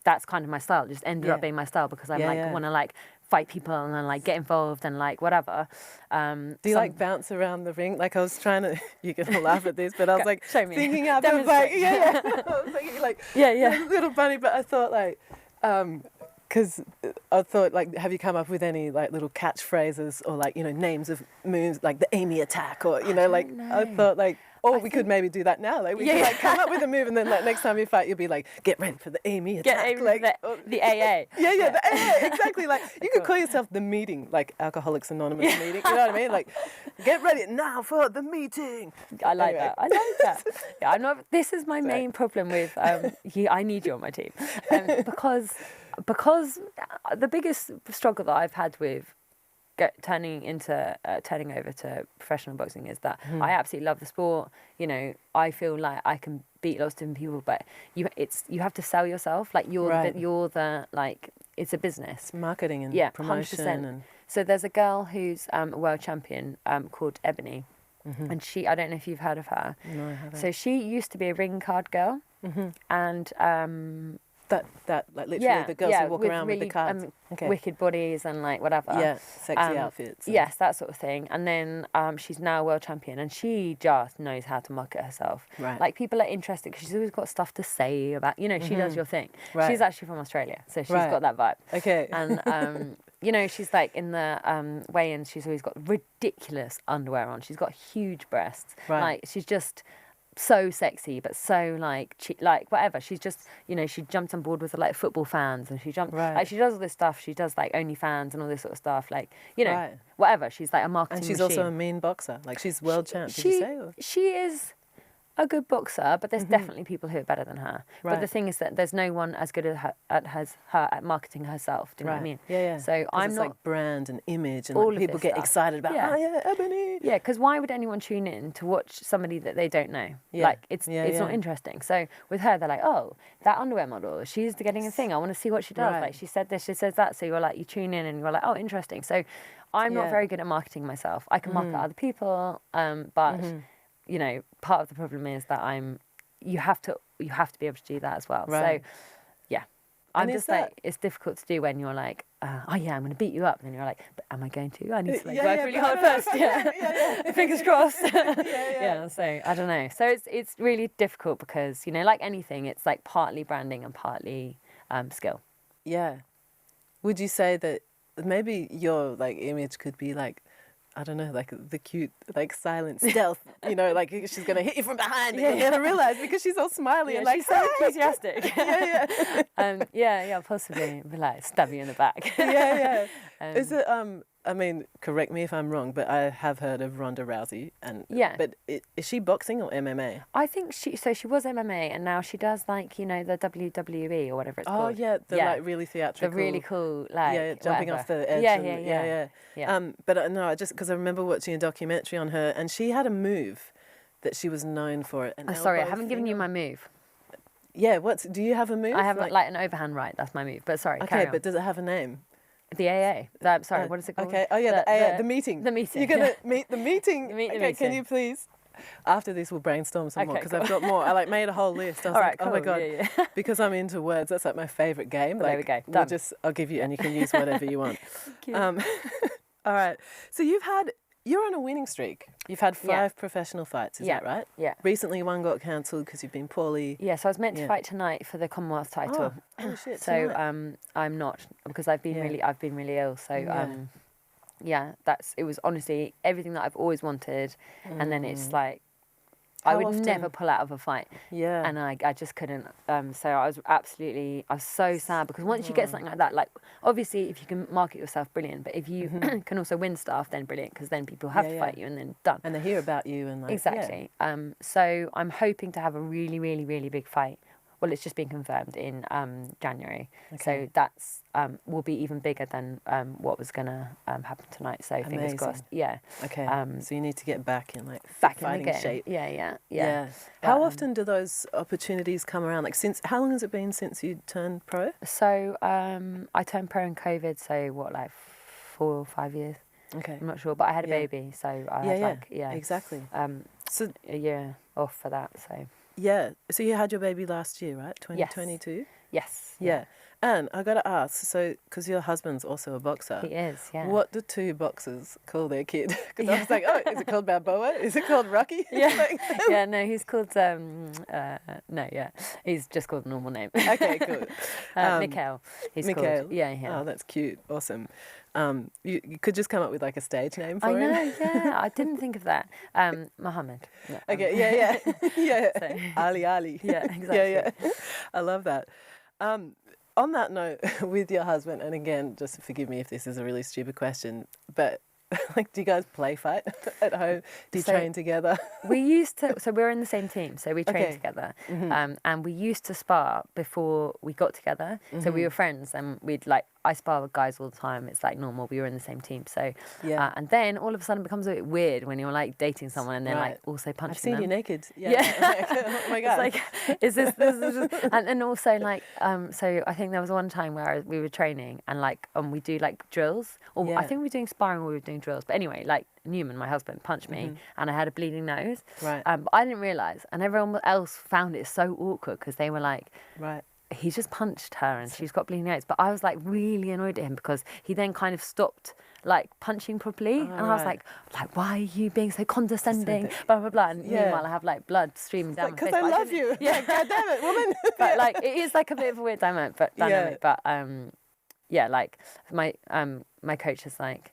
that's kind of my style. It just ended up being my style, because I want to fight people and get involved and whatever. Do you bounce around the ring? I was trying to, you're gonna laugh at this, but I was show me. thinking out of I was thinking little funny, but I thought because I thought have you come up with any little catchphrases or names of moves, the Amy attack, or I thought we could maybe do that now. We could come up with a move, and then next time you fight, you'll be get ready for the Amy attack. Get ready for the AA. The AA, exactly. You could call yourself the meeting, Alcoholics Anonymous meeting. You know what I mean? Get ready now for the meeting. I like that. I like that. Yeah, I'm not. This is my main problem with. I need you on my team, because the biggest struggle that I've had with turning over to professional boxing is that I absolutely love the sport. I feel like I can beat lots of different people, but you have to sell yourself. You're the it's a business. Marketing and promotion. 100%. And so there's a girl who's a world champion called Ebony, and I don't know if you've heard of her. No, I haven't. So she used to be a ring card girl, and that literally the girls who walk around really, with the cards, wicked bodies and whatever, sexy outfits, yes, that sort of thing. And then she's now a world champion, and she just knows how to market herself. Right. People are interested because she's always got stuff to say about she does your thing. Right. She's actually from Australia, so she's got that vibe. Okay. And she's in the weigh-ins, she's always got ridiculous underwear on. She's got huge breasts. Right. She's just so sexy, but so whatever. She's just she jumped on board with the football fans, and she jumped she does all this stuff. She does OnlyFans and all this sort of stuff. Whatever. She's a marketing and she's machine. also a mean boxer. She's world champ. Did you say? Or? She is a good boxer, but there's definitely people who are better than her. Right. But the thing is that there's no one as good as her at marketing herself. Do you know what I mean? Yeah. So I'm not brand and image, and all people get excited about. Yeah. Oh yeah, Ebony. Yeah, because why would anyone tune in to watch somebody that they don't know? Yeah. It's not interesting. So with her, they're like, oh, that underwear model, she's getting a thing. I want to see what she does. Right. She said this, she says that. So you're you tune in and you're like, oh, interesting. So I'm not very good at marketing myself. I can market other people, but part of the problem is that you have to be able to do that as well. Right. So yeah, I'm just it's difficult to do when you're oh yeah, I'm going to beat you up, and then you're but am I going to? I need to work really hard first. Yeah. Fingers crossed. Yeah. So I don't know. So it's really difficult because like anything, it's partly branding and partly skill. Yeah. Would you say that maybe your image could be I don't know, like the cute, like silent stealth, you know, like she's going to hit you from behind. And then I realised because she's all smiley and like, she's so enthusiastic. yeah. Possibly. Be like, stab you in the back. Is it, I mean, correct me if I'm wrong, but I have heard of Ronda Rousey. But is she boxing or MMA? I think she was MMA and now she does like, you know, the WWE or whatever it's called. Oh, yeah, like really theatrical. The really cool, like, jumping whatever. off the edge. Yeah. But no, just because I remember watching a documentary on her and she had a move that she was known for. Sorry, I haven't given you my move. Yeah, do you have a move? I have like an overhand right, that's my move. But sorry, carry on. But does it have a name? The AA. Sorry, what is it called? Okay. Oh yeah, the meeting. The meeting. You're gonna meet the meeting. Meet the meeting. Can you please? After this, we'll brainstorm some more because I've got more. I made a whole list. I was like, cool. oh my god, Yeah. because I'm into words. That's like my favourite game. There we go. Done. I'll give you, and you can use whatever you want. All right. So you're on a winning streak. You've had 5 professional fights, is that right? Yeah. Recently one got cancelled because you've been poorly. Yeah, so I was meant to fight tonight for the Commonwealth title. Oh shit. So I'm not because I've been really ill. So it was honestly everything that I've always wanted, and then it's like I would never pull out of a fight. Yeah. And I just couldn't. So I was so sad because once you get something like that, like obviously if you can market yourself, brilliant. But if you can also win stuff, then brilliant because then people have to fight you and then done. And they hear about you and like. Exactly. So I'm hoping to have a really, really, really big fight. Well, it's just been confirmed in January. Okay. So that's will be even bigger than what was going to happen tonight. So fingers crossed. Yeah. Okay. So you need to get back in fighting shape. Yeah. How often do those opportunities come around? Like how long has it been since you turned pro? So I turned pro in COVID. So what, like 4 or 5 years? Okay. I'm not sure, but I had a baby, so I had exactly. So a year off for that. So. Yeah. So you had your baby last year, right? 2022? Yes. Yeah. And I got to ask, so, because your husband's also a boxer. He is, yeah. What do 2 boxers call their kid? Because I was like, oh, is it called Balboa? Is it called Rocky? Yeah. No, he's called, he's just called a normal name. Okay, cool. Mikhail. He's called. Yeah. Oh, that's cute. Awesome. You could just come up with like a stage name for him. I know, yeah. I didn't think of that. Mohammed. No, okay, yeah. So. Ali. Yeah, exactly. Yeah. I love that. On that note, with your husband, and again, just forgive me if this is a really stupid question, but like, do you guys play fight at home? Do you train together? We used to, so we're in the same team, so we train together. And we used to spar before we got together. So we were friends and I spar with guys all the time. It's like normal. We were in the same team. So, and then all of a sudden it becomes a bit weird when you're like dating someone and then like also punching I've seen them. you naked. Yeah. Oh my God. It's like, is this just, and also like, so I think there was one time where we were training and like, we do like drills, or I think we were doing sparring or we were doing drills. But anyway, like Newman, my husband, punched me and I had a bleeding nose. Right. But I didn't realise, and everyone else found it so awkward because they were like, right. He's just punched her and she's got bleeding nose. But I was like really annoyed at him because he then kind of stopped like punching properly. And I was like, why are you being so condescending? Blah, blah, blah. And meanwhile, I have like blood streaming down my face. Because I love you. Yeah, God damn it, woman. But like, it is like a bit of a weird dynamic. But like my coach is like,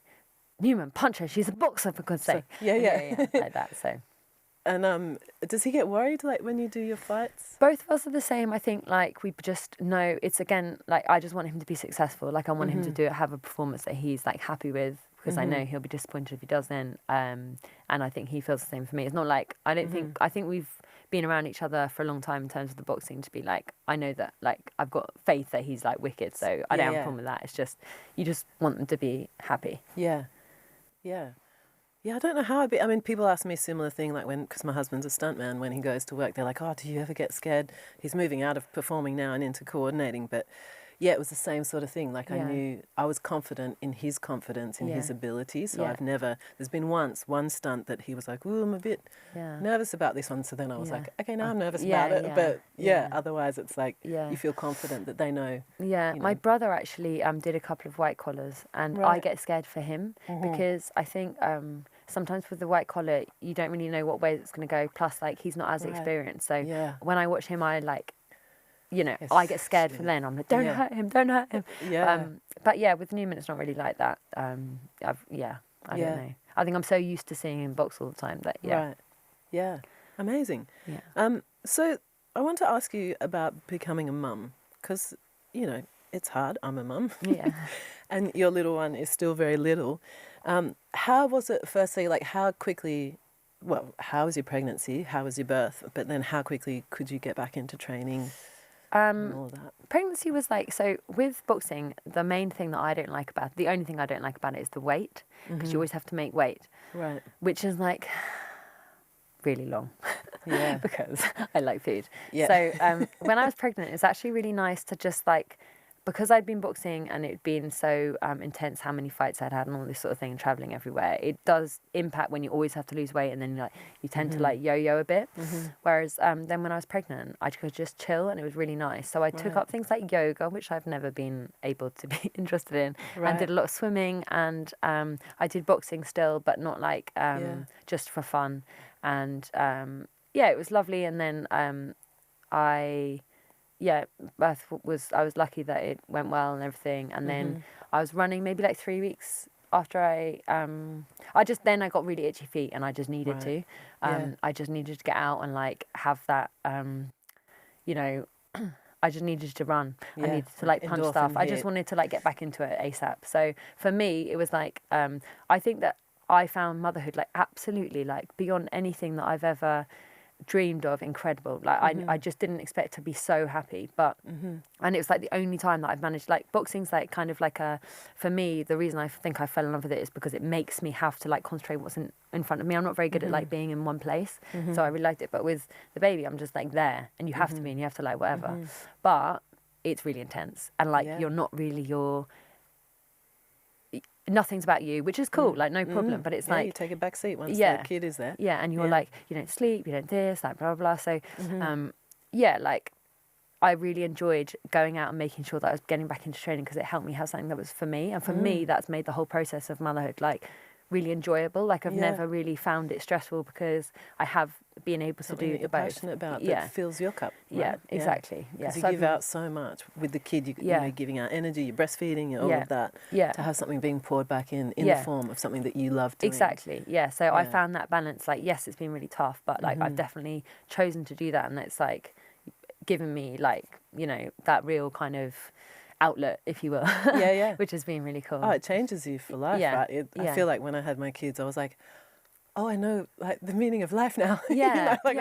Newman, punch her. She's a boxer, for God's sake. Yeah, like that, so. And does he get worried like when you do your fights? Both of us are the same. I think like we just know it's again like I just want him to be successful. Like I want him to have a performance that he's like happy with because I know he'll be disappointed if he doesn't. And I think he feels the same for me. It's not like I think we've been around each other for a long time in terms of the boxing to be like I know that like I've got faith that he's like wicked. So I don't have a problem with that. It's just you just want them to be happy. Yeah. Yeah, I don't know how I'd be. I mean, people ask me a similar thing, like because my husband's a stuntman, when he goes to work, they're like, oh, do you ever get scared? He's moving out of performing now and into coordinating. But yeah, it was the same sort of thing. Like I knew I was confident in his confidence, in his ability. So I've never, there's been one stunt that he was like, ooh, I'm a bit nervous about this one. So then I was like, okay, now I'm nervous about it. But otherwise it's like you feel confident that they know. Yeah, my brother actually did a couple of white collars and I get scared for him because I think sometimes with the white collar, you don't really know what way it's going to go. Plus, like, he's not as experienced. So when I watch him, I like, I get scared for then. I'm like, don't hurt him. Yeah. But yeah, with Newman, it's not really like that. I don't know. I think I'm so used to seeing him box all the time that Right. Yeah. Amazing. Yeah. So I want to ask you about becoming a mum because, you know, it's hard. I'm a mum. Yeah. And your little one is still very little. How was it, firstly, like how quickly, well, how was your pregnancy? How was your birth? But then how quickly could you get back into training and all of that? Pregnancy was like, so with boxing, the main thing that I don't like about, the only thing I don't like about it is the weight, because you always have to make weight, Right. which is like really long. Yeah. Because I like food. Yeah. So when I was pregnant, it's actually really nice to just like, because I'd been boxing and it'd been so intense how many fights I'd had and all this sort of thing and traveling everywhere, it does impact when you always have to lose weight and then like you tend to like yo-yo a bit. Whereas then when I was pregnant, I could just chill and it was really nice. So I took up things like yoga, which I've never been able to be interested in, and did a lot of swimming, and I did boxing still, but not like just for fun. And it was lovely. And then birth I was lucky that it went well and everything. And then I was running maybe like 3 weeks after I got really itchy feet and I just needed to. I just needed to get out and like have that, you know, I just needed to run. I needed to like punch Endorphin stuff. I just hit. wanted to like get back into it ASAP. So for me, it was like, I think that I found motherhood like absolutely like beyond anything that I've ever dreamed of, incredible. Like I just didn't expect to be so happy, but and it was like the only time that I've managed, like boxing's like kind of like for me, the reason I think I fell in love with it is because it makes me have to like concentrate what's in front of me. I'm not very good at like being in one place, so I really liked it. But with the baby, I'm just like there, and you have to be, and you have to like whatever, but it's really intense, and like you're not really nothing's about you, which is cool, like no problem, but it's like you take a back seat once the kid is there. And you're like, you don't sleep, you don't this, like blah blah blah. So like I really enjoyed going out and making sure that I was getting back into training because it helped me have something that was for me, and for me that's made the whole process of motherhood like really enjoyable. Like I've never really found it stressful because I have been able to do that the you're both. passionate about that fills your cup. Right? Yeah, exactly. Because So you give out so much with the kid. You know, giving out energy, you're breastfeeding, all of that. Yeah. To have something being poured back in the form of something that you love doing. Exactly. Yeah. So I found that balance. Like, yes, it's been really tough, but like I've definitely chosen to do that, and it's like given me like, you know, that real kind of outlet, if you will. Which has been really cool. Oh, it changes you for life, right? I feel like when I had my kids, I was like, oh, I know like the meaning of life now. Exactly. Like,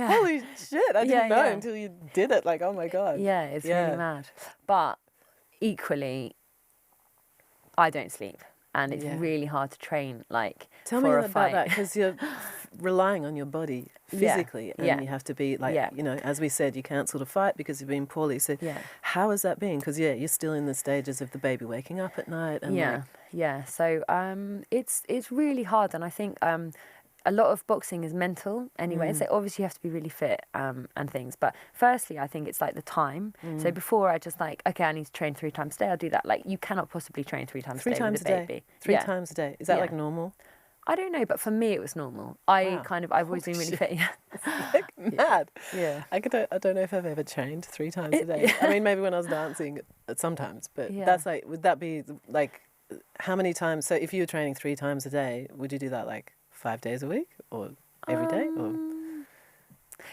holy shit, I didn't know until you did it. Like, oh my God. Yeah, it's really mad. But equally, I don't sleep. And it's really hard to train, like, Tell me about that, because you're relying on your body physically, and you have to be, like, you know, as we said, you can't sort of fight because you've been poorly. So how has that been? Because, you're still in the stages of the baby waking up at night. And So it's really hard, and I think a lot of boxing is mental anyway. So obviously you have to be really fit and things. But firstly, I think it's like the time. So before I just like, okay, I need to train 3 times a day. I'll do that. Like you cannot possibly train 3 times a day with a baby. 3 times a day. Is that like normal? I don't know, but for me it was normal. I've always been really fit. Like mad. Yeah. I don't know if I've ever trained 3 times a day. I mean, maybe when I was dancing sometimes, but that's like, would that be like, how many times? So if you were training 3 times a day, would you do that like 5 days a week or every day? Or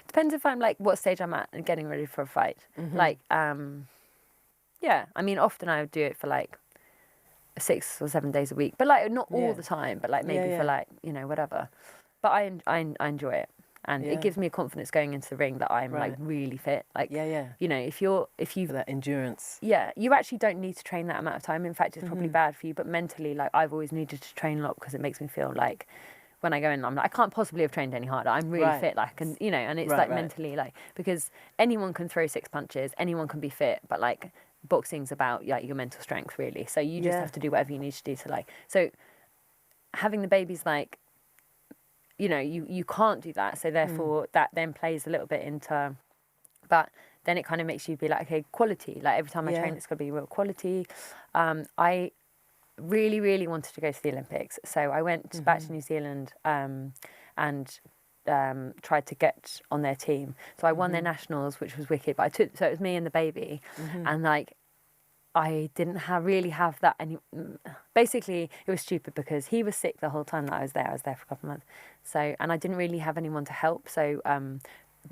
depends if I'm like what stage I'm at and getting ready for a fight. Like, I mean, often I would do it for like 6 or 7 days a week, but like not all the time, but like maybe for like, you know, whatever. But I enjoy it, and it gives me a confidence going into the ring that I'm like really fit. Like, you know, if you've that endurance. Yeah, you actually don't need to train that amount of time. In fact, it's probably bad for you. But mentally, like I've always needed to train a lot because it makes me feel like when I go in, I'm like, I can't possibly have trained any harder. I'm really fit, like, and you know, and it's like mentally, like, because anyone can throw 6 punches, anyone can be fit, but like boxing's about like your mental strength, really. So you just have to do whatever you need to do to like. So having the babies, like, you know, you can't do that. So therefore, that then plays a little bit into, but then it kind of makes you be like, okay, quality. Like every time I train, it's got to be real quality. I really, really wanted to go to the Olympics. So I went back to New Zealand and tried to get on their team. So I won their nationals, which was wicked. But so it was me and the baby. And like, I didn't really have that any. Basically, it was stupid because he was sick the whole time that I was there. I was there for a couple of months, so and I didn't really have anyone to help. So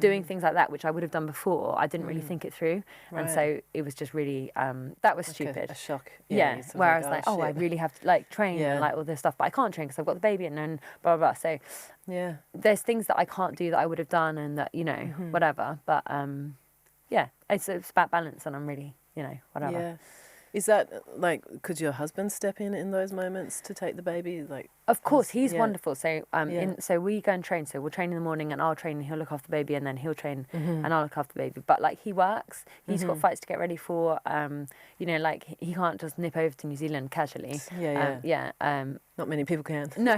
doing things like that, which I would have done before, I didn't really think it through, and so it was just really that was Like stupid. a shock. Yeah, you're sort of where I was like, oh, I shit. really have to like train and like all this stuff, but I can't train because I've got the baby and then blah blah blah. So Yeah. there's things that I can't do that I would have done, and that whatever. But yeah, it's about balance, and I'm really whatever. Yeah. Is that like, could your husband step in those moments to take the baby? Like, Of course, he's yeah. wonderful. So so we go and train. So we'll train in the morning, and I'll train, and he'll look after the baby, and then he'll train, and I'll look after the baby. But like he works, he's got fights to get ready for. Like he can't just nip over to New Zealand casually. Not many people can. No.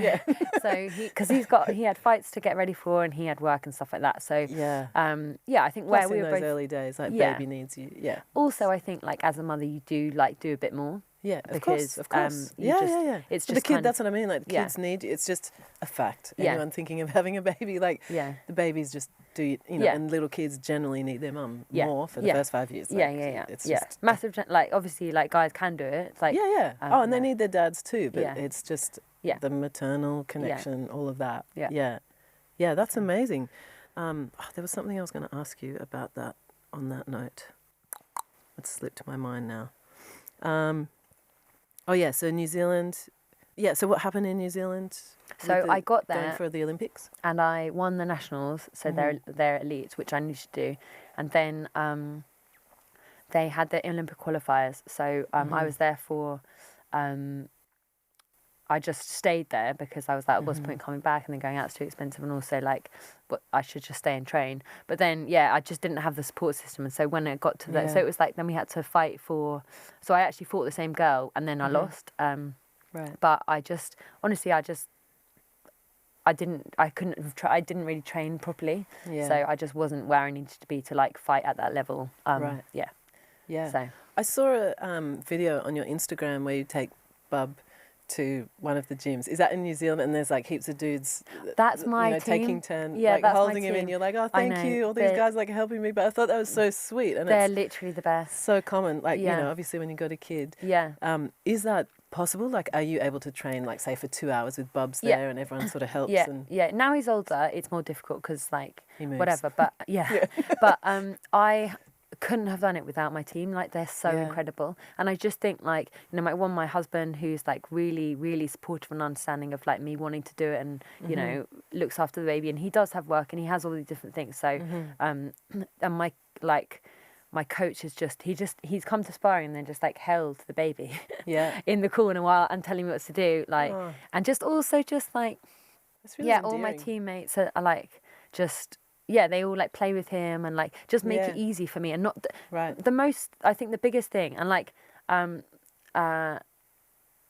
So because he had fights to get ready for, and he had work and stuff like that. So I think Plus where we in were those both early days, like Yeah. baby needs you. Yeah. Also, I think like as a mother, you do a bit more. Yeah, of Because, course. you Yeah, just- yeah. it's For just the kid, kind of- that's what I mean. Like, the Yeah. kids need you. It's just a fact. Yeah. Anyone thinking of having a baby, like, Yeah. the babies just do, Yeah. and little kids generally need their mum Yeah. more for the Yeah. first 5 years. Yeah, Like, yeah. It's yeah. just, Massive, like obviously, like guys can do it. It's like yeah. And they yeah. need their dads too, but Yeah. it's just Yeah. the maternal connection, all of that. Yeah. Yeah, that's amazing. There was something I was going to ask you about that on that note. It's slipped my mind now. So New Zealand. Yeah, so what happened in New Zealand? So with I got going there for the Olympics. and I won the nationals. So they're elites, which I knew to do, and then they had the Olympic qualifiers. So I was there for. I just stayed there because I was like, what's the point coming back and then going out? It's too expensive, and also like, but I should just stay and train. But then, I just didn't have the support system, and so when it got to so it was like then we had to fight for. So I actually fought the same girl, and then I lost. Right. But I just honestly, I didn't really train properly. Yeah. So I just wasn't where I needed to be to like fight at that level. Right. Yeah. Yeah. So I saw a video on your Instagram where you take Bub to one of the gyms. Is that in New Zealand? And there's like heaps of dudes. That's my team. Taking turns, Yeah, like that's my holding him in. team. You're like, oh, I thank know. you. All these They're- guys like helping me. But I thought that was so sweet, and they're it's literally the best. so common. Like Yeah. obviously when you got a kid. Yeah. Is that possible? Like, are you able to train, like, say, for 2 hours with Bubs Yeah. there, and everyone sort of helps? Yeah. And Yeah. Now he's older, it's more difficult because like he moves. whatever. But but I couldn't have done it without my team. Like they're so Yeah. incredible, and I just think like my husband who's like really really supportive and understanding of like me wanting to do it, and looks after the baby, and he does have work and he has all these different things. So and my coach is he's come to sparring and then just like held the baby Yeah. in the corner while and telling me what to do, like Oh. and just also just like That's really all my endearing. teammates are like just they all like play with him and like just make it Yeah. easy for me, and not Right. the most. I think the biggest thing, and like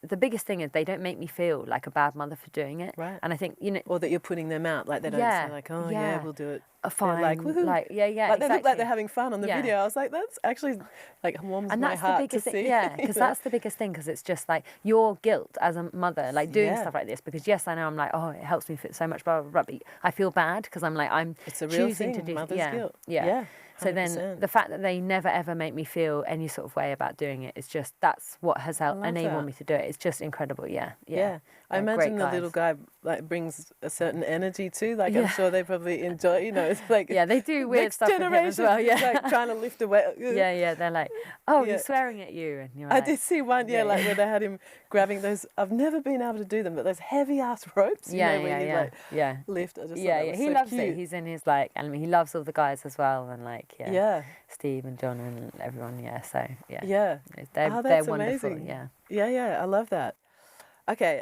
the biggest thing is they don't make me feel like a bad mother for doing it. Right. And I think Or that you're putting them out, like they don't Yeah, say like, oh yeah. we'll do it. fine, like, woohoo. like yeah, Like they look like exactly. they're having fun on the Yeah. video. I was like, that's actually like warms And my that's the heart biggest to thing, see. because that's the biggest thing, because it's just like your guilt as a mother, like doing Yeah. stuff like this. Because yes, I know I'm like, oh, it helps me fit so much, blah blah blah. But I feel bad because I'm like, I'm It's a real choosing thing. to do Mother's yeah, guilt. yeah. Yeah. So then 100%. the fact that they never ever make me feel any sort of way about doing it is just that's what has helped love enabled that. me to do it. It's just incredible. Yeah. Yeah. I They're great imagine the little guys. guy like brings a certain energy too. Like Yeah. I'm sure they probably enjoy. It's like Yeah, they do weird next stuff with him as generation well. is, Yeah. like trying to lift away. Yeah. They're like, oh, Yeah. he's swearing at you, and you're I like, did see one, Yeah, like yeah. where they had him grabbing those. I've never been able to do them, but those heavy ass ropes. yeah, where you yeah. like lift. I just thought Yeah, that yeah, was he so loves cute. it. He's in his like, and he loves all the guys as well, and like, Yeah. Steve and John and everyone. Yeah, so yeah, Yeah. they're Oh, they're that's wonderful. amazing. Yeah. Yeah. I love that. Okay.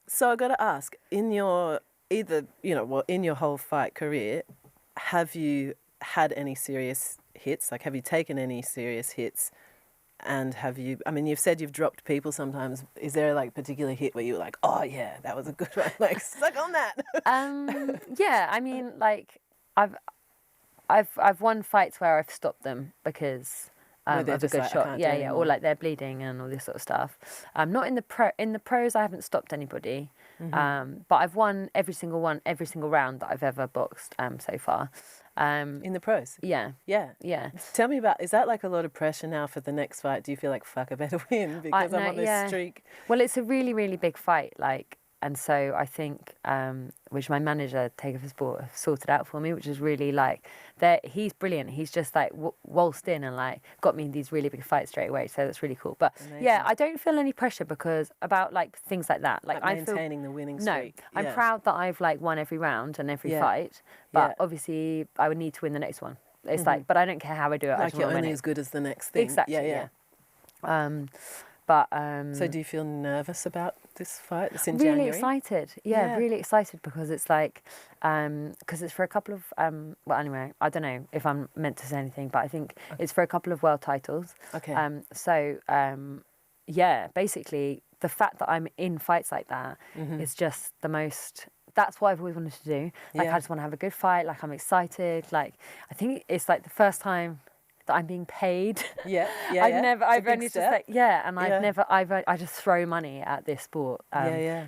So I got to ask, in your in your whole fight career, have you had any serious hits? Like, have you taken any serious hits? And have you? I mean, you've said you've dropped people sometimes. Is there like a particular hit where you were like, oh yeah, that was a good one? Like, suck on that. Yeah, I mean, like I've won fights where I've stopped them because Where they're of a just good like, I shot. can't do Yeah, or anymore. like they're bleeding and all this sort of stuff. Not in the pros. I haven't stopped anybody. But I've won every single round that I've ever boxed so far. In the pros? Yeah. Yeah. Tell me about, is that like a lot of pressure now for the next fight? Do you feel like, fuck, I better win because I'm on this streak? Well, it's a really, really big fight, like, and so I think, which my manager, Takeover Sport, sorted out for me, which is really like, he's brilliant. He's just like waltzed in and like got me in these really big fights straight away. So that's really cool. But yeah, I don't feel any pressure because about like things like that. Like I maintaining the winning streak. No, I'm proud that I've like won every round and every fight. But obviously I would need to win the next one. It's like, but I don't care how I do it. Like you're only as good as the next thing. Exactly. Yeah. So do you feel nervous about this fight? It's in really January? Excited. Yeah, really excited because it's like, because it's for a couple of, well, anyway, I don't know if I'm meant to say anything, but I think it's for a couple of world titles. Okay. Yeah, basically the fact that I'm in fights like that is just the most, that's what I've always wanted to do. Like, I just want to have a good fight. Like, I'm excited. Like, I think it's like the first time that I'm being paid. I've only just like, I just throw money at this sport.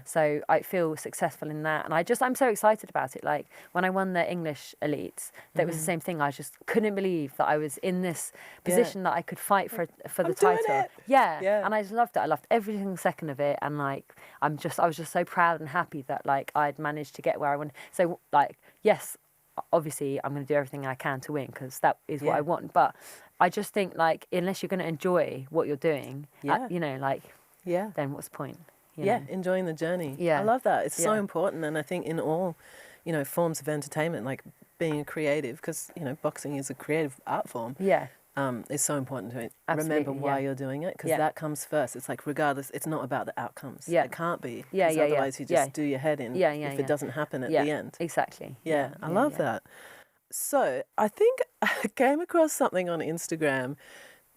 So I feel successful in that. And I'm so excited about it. Like when I won the English elites, that was the same thing. I just couldn't believe that I was in this position that I could fight for the title. And I just loved it. I loved every single second of it. And like, I was just so proud and happy that like I'd managed to get where I wanted. So like, yes, obviously I'm going to do everything I can to win because that is what I want, but I just think like unless you're going to enjoy what you're doing, you know, like then what's the point? You know? Enjoying the journey. I love that. It's so important, and I think in all, you know, forms of entertainment, like being a creative, because you know boxing is a creative art form. It's so important to remember why you're doing it, because that comes first. It's like regardless, it's not about the outcomes. It can't be. Otherwise you just do your head in if it doesn't happen at the end. Exactly. I love that. So I think I came across something on Instagram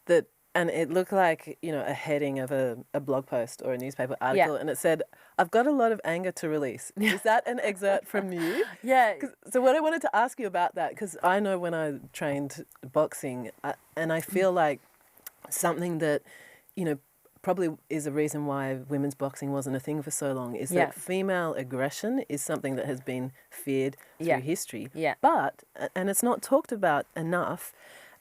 that, and it looked like, you know, a heading of a blog post or a newspaper article, and it said, "I've got a lot of anger to release." Is that an excerpt from you? So what I wanted to ask you about that, because I know when I trained boxing, and I feel like something that, you know, probably is a reason why women's boxing wasn't a thing for so long, is that female aggression is something that has been feared through history. But, and it's not talked about enough.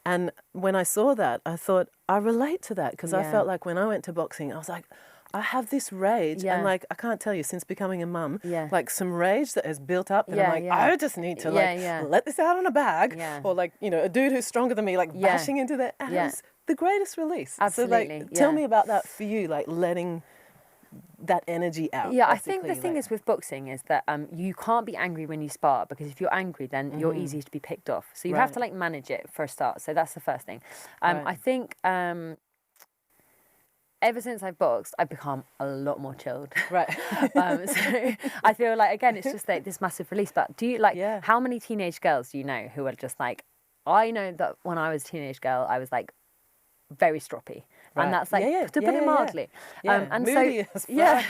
And when I saw that, I thought, I relate to that, because I felt like when I went to boxing, I was like, I have this rage, and like, I can't tell you, since becoming a mum, like some rage that has built up, and I'm like, I just need to let this out on a bag, or like, you know, a dude who's stronger than me, like bashing into that, and it was the greatest release. Absolutely. So like, tell me about that for you, like letting that energy out. I think the thing is with boxing is that you can't be angry when you spar, because if you're angry then you're easy to be picked off, so you have to like manage it for a start. So that's the first thing. I think ever since I've boxed I've become a lot more chilled. So I feel like, again, it's just like this massive release. But do you like how many teenage girls do you know who are just like, I know that when I was a teenage girl I was like very stroppy. And that's like, to put it mildly. And moody so, I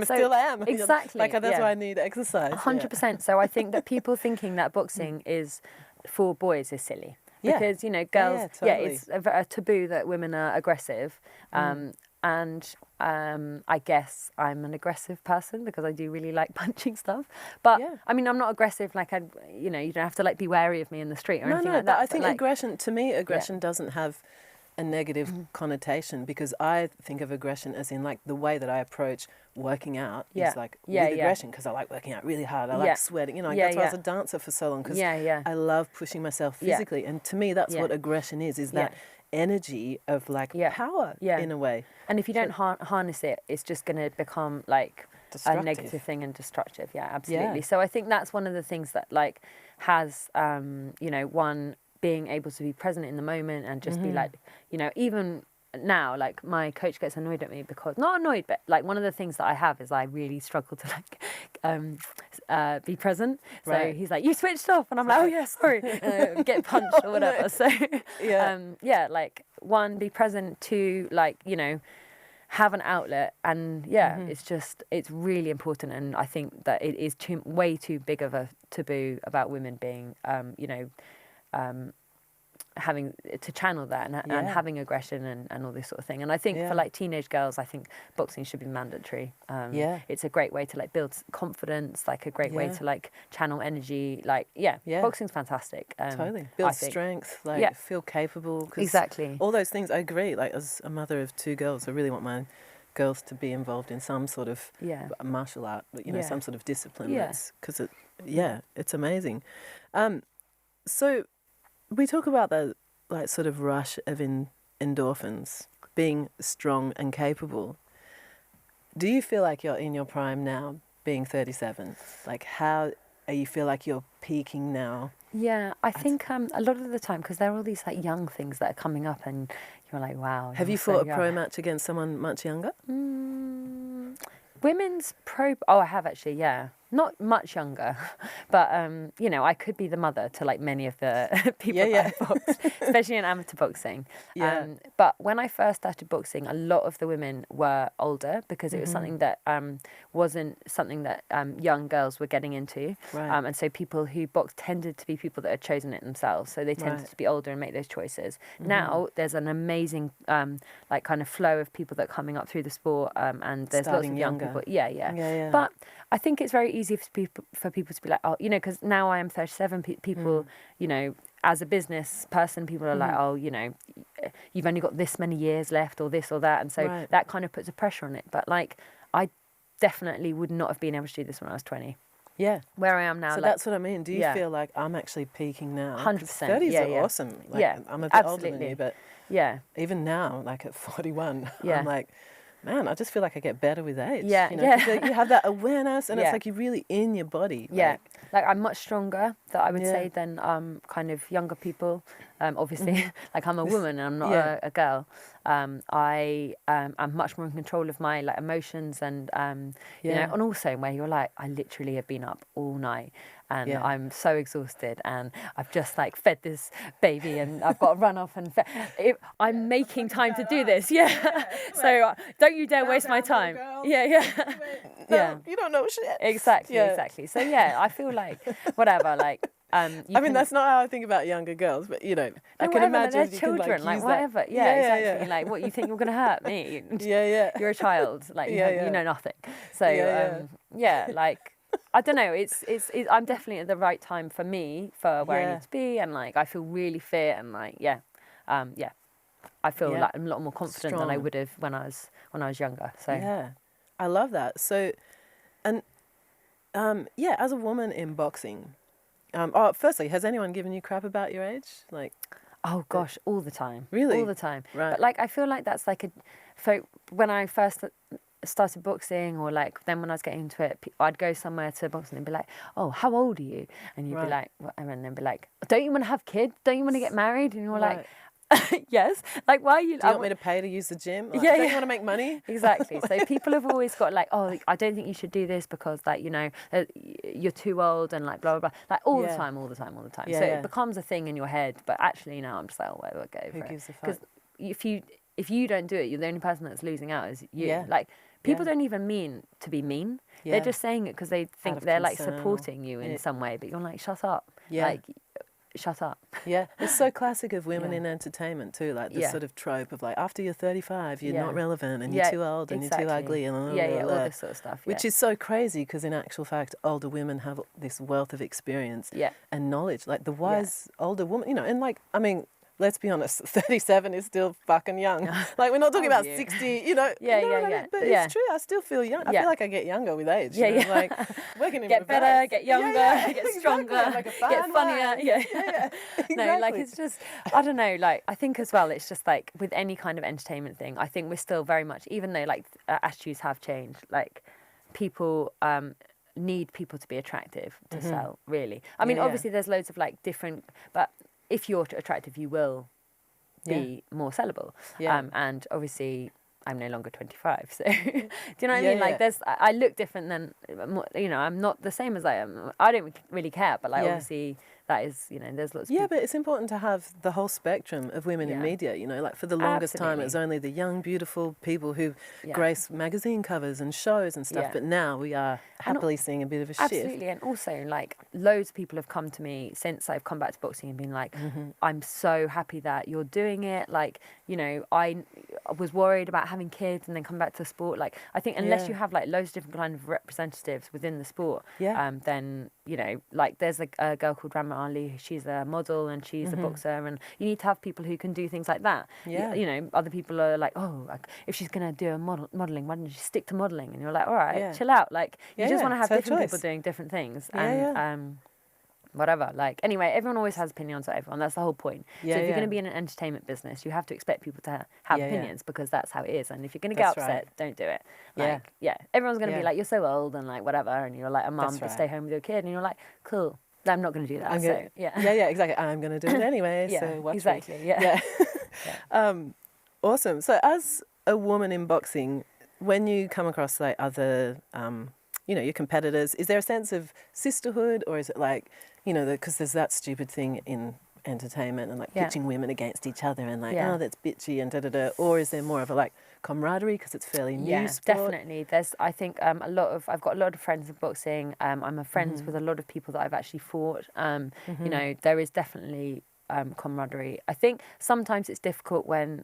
still am. Exactly. Like, that's why I need exercise. 100%. So I think that people thinking that boxing is for boys is silly. Because, you know, girls, it's a taboo that women are aggressive. And I guess I'm an aggressive person because I do really like punching stuff. But, I mean, I'm not aggressive, like, you know, you don't have to, like, be wary of me in the street or anything like that. I think aggression, to me, aggression doesn't have a negative connotation, because I think of aggression as in like the way that I approach working out is like with aggression, because I like working out really hard. I like sweating, you know, that's why I was a dancer for so long, because I love pushing myself physically. And to me, that's what aggression is that energy of like power in a way. And if you don't harness it, it's just going to become like a negative thing and destructive. Absolutely. So I think that's one of the things that like has, you know, one, being able to be present in the moment and just be like, you know, even now, like my coach gets annoyed at me because, not annoyed, but like one of the things that I have is I really struggle to like be present. So he's like, you switched off, and I'm like, oh yeah, sorry, get punched or whatever. So like one, be present, two, like, you know, have an outlet, and it's really important. And I think that it is way too big of a taboo about women being, you know, having to channel that and having aggression and all this sort of thing. And I think for like teenage girls, I think boxing should be mandatory. It's a great way to like build confidence, like a great way to like channel energy. Like boxing's fantastic. Totally build strength, like feel capable. Exactly. All those things. I agree. Like as a mother of 2 girls, I really want my girls to be involved in some sort of martial art, some sort of discipline. Because it's amazing. So we talk about the like sort of rush of endorphins, being strong and capable. Do you feel like you're in your prime now, being 37? Like how you feel like you're peaking now? Yeah, I think a lot of the time, because there are all these like young things that are coming up and you're like, wow. Have you fought a pro match against someone much younger? Women's pro... Oh, I have actually, yeah. Not much younger, but, I could be the mother to, like, many of the people that I boxed, especially in amateur boxing. But when I first started boxing, a lot of the women were older because it was something that wasn't something that young girls were getting into. Right. And so people who boxed tended to be people that had chosen it themselves. So they tended to be older and make those choices. Now, there's an amazing, like, kind of flow of people that are coming up through the sport, and there's Starting lots of young younger. people. Yeah. But I think it's very easy for people to be like, oh, because now I am 37, people, as a business person, people are like, oh, you've only got this many years left or this or that. And so that kind of puts a pressure on it. But like, I definitely would not have been able to do this when I was 20. Yeah. Where I am now. So that's what I mean. Do you feel like I'm actually peaking now? 100%. 30s are awesome. Like, I'm a bit older than you, but even now, like at 41, I'm like, man, I just feel like I get better with age. Yeah, You have that awareness, and it's like you're really in your body. Like I'm much stronger, that I would say, than kind of younger people. Obviously, like I'm a woman and I'm not a girl. I'm much more in control of my like emotions and and also where you're like, I literally have been up all night. And I'm so exhausted, and I've just like fed this baby, and I've got to run off and I'm making time to do this. So don't you dare waste my time. No, you don't know shit. Exactly. So I feel like whatever. Like that's not how I think about younger girls, but I can imagine they're you children, can, like, use whatever. That. Exactly. Like, what, you think you're gonna hurt me? You're a child. Like you know nothing. So like. I don't know. It's I'm definitely at the right time for me for where I need to be, and like I feel really fit, and like I feel like I'm a lot more confident than I would have when I was younger. So I love that. So, and as a woman in boxing, firstly, has anyone given you crap about your age? Like, oh gosh, all the time. Really? All the time. Right. But like I feel like that's like when I first started boxing, or like then when I was getting into it, I'd go somewhere to boxing and be like, oh, how old are you? And you'd be like, and then be like, don't you want to have kids? Don't you want to get married? And you're like, yes. Like, why are you? Do you want me to pay to use the gym? Like, don't you want to make money? Exactly. So people have always got like, oh, I don't think you should do this because like, you're too old, and like blah blah blah, like all the time. So it becomes a thing in your head. But actually now I'm just like, oh, whatever, go for it. Who gives a fuck? Because if you don't do it, you're the only person that's losing out is you. Like, people don't even mean to be mean. They're just saying it because they think they're like supporting you in some way. But you're like, shut up. Like, shut up. It's so classic of women in entertainment too. Like this sort of trope of like, after you're 35, you're not relevant, and you're too old, and you're too ugly, and all this sort of stuff. Which is so crazy, because in actual fact, older women have this wealth of experience and knowledge. Like the wise older woman, and like, I mean, let's be honest, 37 is still fucking young. Like, we're not talking about 60, But it's true, I still feel young. I feel like I get younger with age. Like, working in get reverse. better, get younger, get stronger, like get funnier. Exactly. No, like, it's just, I don't know, like, I think as well, it's just like, with any kind of entertainment thing, I think we're still very much, even though, like, attitudes have changed, like, people need people to be attractive to sell, really. I mean, obviously, there's loads of, like, different, but if you're attractive, you will be more sellable. And obviously, I'm no longer 25. So, do you know what I mean? Like, I look different than, I'm not the same as I am. I don't really care, but like, obviously, that is, you know, there's lots of Yeah, people. but it's important to have the whole spectrum of women in Yeah. media, you know, like for the longest time it was Absolutely. only the young, beautiful people who Yeah. grace magazine covers and shows and stuff, Yeah. but now we are happily seeing a bit of a shift. Absolutely, and also like loads of people have come to me since I've come back to boxing and been like, I'm so happy that you're doing it. Like, you know, I was worried about having kids and then come back to the sport. Like, I think unless Yeah. you have like loads of different kind of representatives within the sport, Yeah. then, you know, like there's a girl called Etoile Marley. She's a model and she's a boxer, and you need to have people who can do things like that. Yeah. You know, other people are like, oh, like, if she's gonna do a modeling, why don't you stick to modeling? And you're like, all right, Yeah. chill out. Like, you Yeah, just yeah, want to have it's her different choice. people doing different things. Yeah, And whatever. Like, anyway, everyone always has opinions on everyone. That's the whole point. Yeah, so if you're yeah. going to be in an entertainment business, you have to expect people to have Yeah, yeah. opinions because that's how it is. And if you're going to get That's upset, right. don't do it. Yeah. Like, yeah, everyone's going to Yeah. be like, you're so old and like whatever. And you're like a mum, That's but right. stay home with your kid. And you're like, cool. I'm not going to do that. I'm so, gonna, yeah. yeah, exactly. I'm going to do it anyway, Yeah, so watch me. exactly. Yeah. Yeah. Awesome. So as a woman in boxing, when you come across like other, you know, your competitors, is there a sense of sisterhood, or is it like, you know, because there's that stupid thing in entertainment and like Yeah. pitching women against each other and like, Yeah. oh, that's bitchy and da-da-da, or is there more of a like camaraderie because it's fairly new sport? Definitely. There's, I think, I've got a lot of friends in boxing. I'm friends with a lot of people that I've actually fought. You know, there is definitely camaraderie. I think sometimes it's difficult when,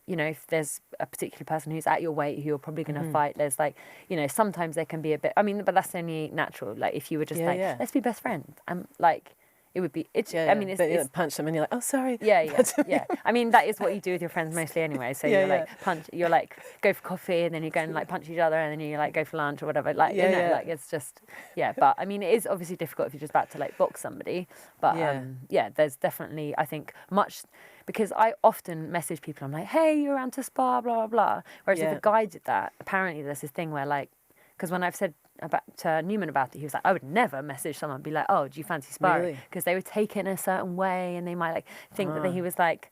you know, if there's a particular person who's at your weight who you're probably going to fight, there's like, you know, sometimes there can be a bit, I mean, but that's only natural. Like if you were just Yeah. let's be best friends. Like, it would be, I mean, but you it's punch them and you're like, oh, sorry. yeah. I mean, that is what you do with your friends mostly anyway. So Yeah, you're like go for coffee and then you go and like punch each other and then you like go for lunch or whatever. Like, you know, like it's just, But I mean, it is obviously difficult if you're just about to like box somebody. But there's definitely, I think, much, because I often message people, I'm like, hey, you're around to spar, blah, blah, blah. Whereas if a guy did that, apparently there's this thing where like, because when I've said about to Newman about it, he was like, I would never message someone and be like, oh, do you fancy sparring? Because they would take it in a certain way and they might like think that he was like,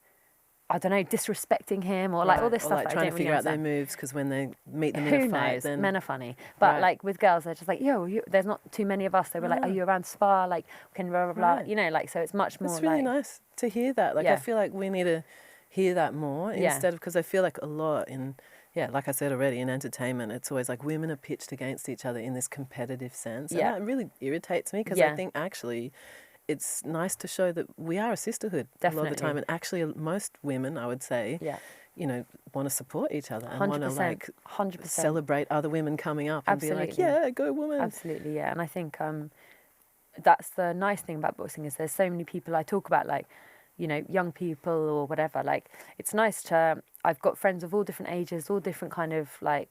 I don't know, disrespecting him or like all this or stuff like that trying I to don't figure really out their understand. moves because when they meet them in Who a fight, knows? then Men are funny. But like with girls, they're just like, there's not too many of us. They were like, are you around to spar? Like, can blah, blah, blah. Right. You know, like, so it's much more it's really like, nice to hear that. Like, I feel like we need to hear that more instead of, because I feel like a lot in, like I said already, in entertainment, it's always like women are pitched against each other in this competitive sense. And that really irritates me because I think actually it's nice to show that we are a sisterhood a lot of the time. And actually most women, I would say, you know, want to support each other and want to like 100%. celebrate other women coming up and be like, yeah, go woman. Absolutely, yeah. And I think that's the nice thing about boxing is there's so many people I talk about, like, you know, young people or whatever. Like, it's nice to, I've got friends of all different ages, all different kind of like,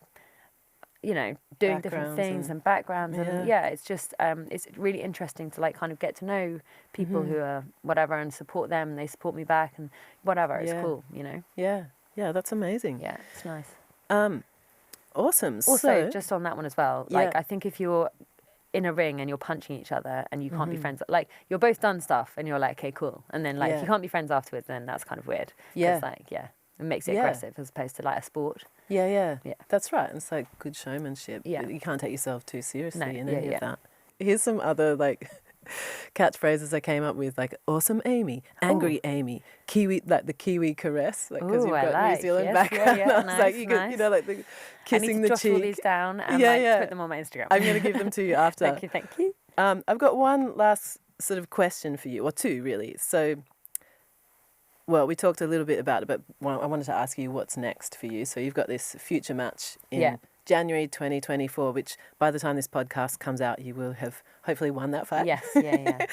you know, doing different things and backgrounds. And it's just, it's really interesting to like kind of get to know people who are whatever and support them and they support me back and whatever. It's cool, you know? Yeah, that's amazing. Yeah, it's nice. Awesome. Also, So, just on that one as well, like, I think if you're in a ring and you're punching each other and you can't be friends, like, you're both done stuff and you're like, okay, cool. And then, like, if you can't be friends afterwards, then that's kind of weird. Because, like, it makes it aggressive as opposed to, like, a sport. Yeah. That's right. It's like good showmanship. Yeah. You can't take yourself too seriously in yeah, any yeah. of that. Here's some other, like, catchphrases I came up with, like awesome Amy, angry Amy, Kiwi, like the Kiwi caress, like because you've got New Zealand background. Yeah, I was nice, like, you know, like the kissing the I need to jot all cheek. these down and put them on my Instagram. I'm going to give them to you after. Thank you. I've got one last sort of question for you, or two really. So, well, we talked a little bit about it, but I wanted to ask you what's next for you. So you've got this future match in January 2024, which by the time this podcast comes out, you will have hopefully won that fight. Yes, yeah.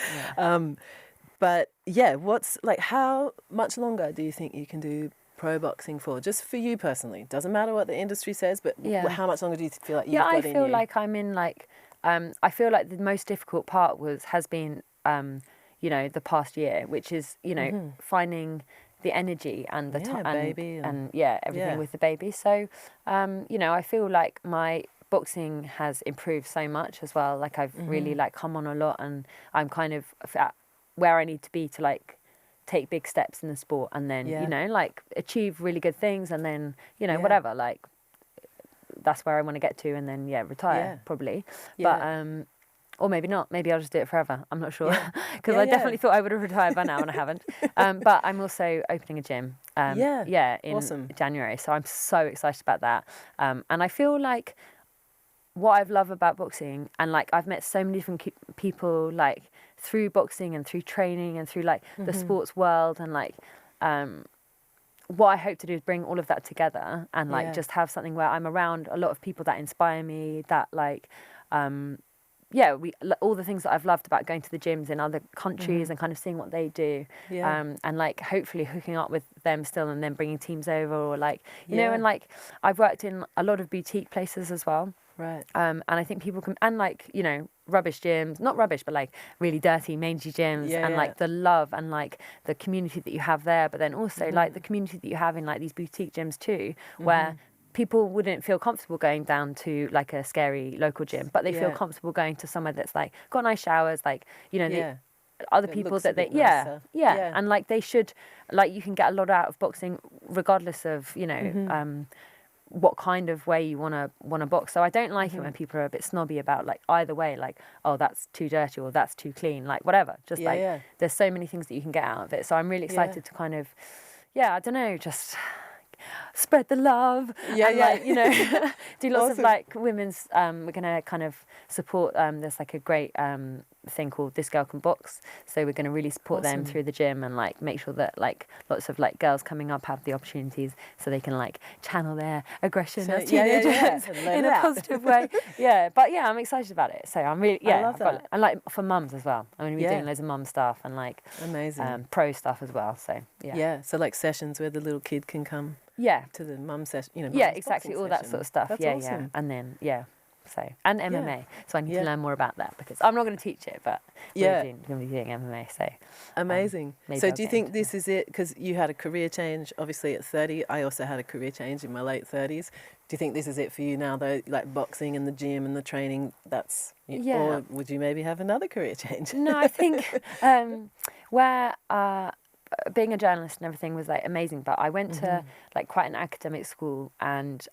But yeah, what's like, how much longer do you think you can do pro boxing for? Just for you personally, doesn't matter what the industry says, but how much longer do you feel like you've got in you? I feel like I'm in like, I feel like the most difficult part has been, you know, the past year, which is, you know, finding the energy and the time and everything with the baby. So, you know, I feel like my boxing has improved so much as well. Like I've really like come on a lot and I'm kind of at where I need to be to like take big steps in the sport and then, you know, like achieve really good things and then, you know, whatever, like that's where I want to get to and then, retire probably. But, Or maybe not. Maybe I'll just do it forever. I'm not sure. Because Yeah, I definitely thought I would have retired by now and I haven't. But I'm also opening a gym. In awesome. January. So I'm so excited about that. And I feel like what I've loved about boxing, and like I've met so many different people like through boxing and through training and through like the sports world, and like what I hope to do is bring all of that together and like just have something where I'm around a lot of people that inspire me, that like all the things that I've loved about going to the gyms in other countries and kind of seeing what they do, and like hopefully hooking up with them still, and then bringing teams over, or like you know, and like I've worked in a lot of boutique places as well. Right. And I think people can, and like, you know, rubbish gyms, not rubbish, but like really dirty, mangy gyms, and like the love and like the community that you have there, but then also like the community that you have in like these boutique gyms too, where people wouldn't feel comfortable going down to like a scary local gym, but they feel comfortable going to somewhere that's like got nice showers, like, you know, the other people that they, and like they should, like you can get a lot out of boxing regardless of, you know, what kind of way you want to box. So I don't like it when people are a bit snobby about like either way, like, oh, that's too dirty or that's too clean, like whatever, just there's so many things that you can get out of it. So I'm really excited to kind of I don't know, just spread the love and like, you know, do lots of like women's we're gonna kind of support there's like a great thing called This Girl Can Box, so we're going to really support them through the gym and like make sure that like lots of like girls coming up have the opportunities so they can like channel their aggression as teenagers in a positive way. But I'm excited about it, so I'm really I love that. and like for mums as well, I'm going to be doing loads of mum stuff and like amazing pro stuff as well, so so like sessions where the little kid can come to the mum session, you know, exactly, all that sort of stuff. That's awesome. And then so, and MMA. So I need to learn more about that, because I'm not going to teach it, but we're going to be doing MMA. So amazing. So do you think this is it? Because you had a career change, obviously, at 30. I also had a career change in my late 30s. Do you think this is it for you now, though? Like boxing and the gym and the training, that's... Or would you maybe have another career change? No, I think where... being a journalist and everything was like amazing, but I went to like quite an academic school, and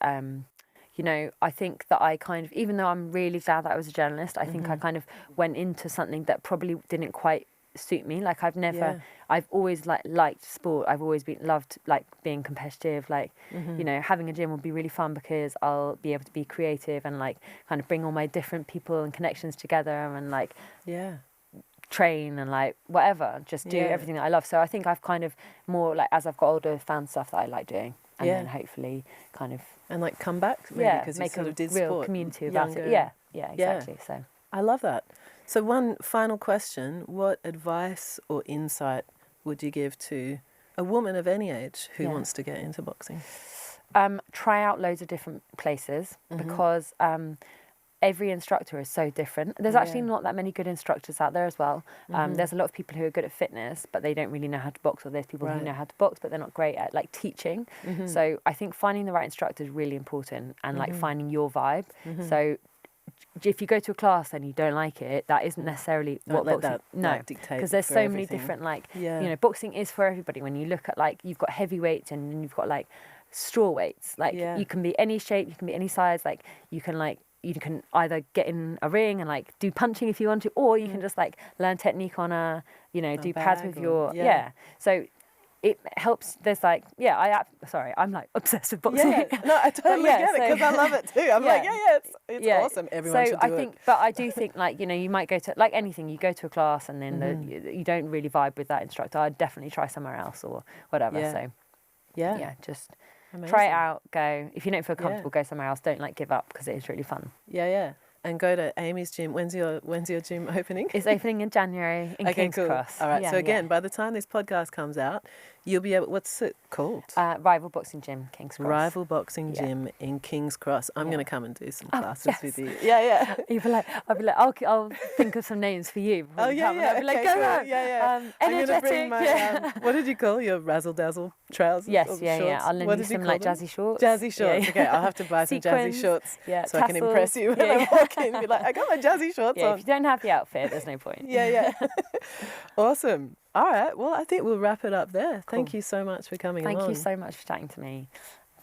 you know, I think that I kind of, even though I'm really glad that I was a journalist, I think I kind of went into something that probably didn't quite suit me. Like I've always like liked sport. I've always loved like being competitive. Like, you know, having a gym would be really fun because I'll be able to be creative and like kind of bring all my different people and connections together and like train and like whatever, just do everything that I love. So I think I've kind of more like, as I've got older, found stuff that I like doing, and then hopefully kind of and like come back, because make you sort a of did real sport community about it. Exactly. So I love that. So one final question: what advice or insight would you give to a woman of any age who wants to get into boxing? Try out loads of different places, because every instructor is so different. There's actually not that many good instructors out there as well. There's a lot of people who are good at fitness, but they don't really know how to box, or there's people who know how to box, but they're not great at like teaching. So I think finding the right instructor is really important, and like finding your vibe. So if you go to a class and you don't like it, that isn't necessarily what boxing... because there's so many different like, you know, boxing is for everybody. When you look at like, you've got heavyweights and then you've got like straw weights. Like you can be any shape, you can be any size, like you can either get in a ring and like do punching if you want to, or you can just like learn technique on do pads with your So it helps. There's like I'm like obsessed with boxing. No, I totally get it, because I love it too. I'm like it's awesome. Everyone should do it. But I do think like, you know, you might go to like anything. You go to a class and then you don't really vibe with that instructor. I'd definitely try somewhere else or whatever. So just. Amazing. Try it out, go. If you don't feel comfortable, go somewhere else. Don't like give up, because it is really fun. And go to Amy's gym. When's your gym opening? It's opening in January in King's Cross. All right. So again, by the time this podcast comes out, you'll be able... What's it called? Rival Boxing Gym, King's Cross. Rival Boxing Gym in King's Cross. I'm going to come and do some classes with you. You'll be like, I'll think of some names for you. I'll be like, go on. I'm going to bring my... what did you call your razzle dazzle trousers? Shorts? I'll lend you some like jazzy shorts. Jazzy shorts. Okay, I'll have to buy some jazzy shorts so I can impress you when I walk in. Be like, I got my jazzy shorts on. If you don't have the outfit, there's no point. Awesome. All right. Well, I think we'll wrap it up there. Cool. Thank you so much for coming along. Thank you so much for chatting to me.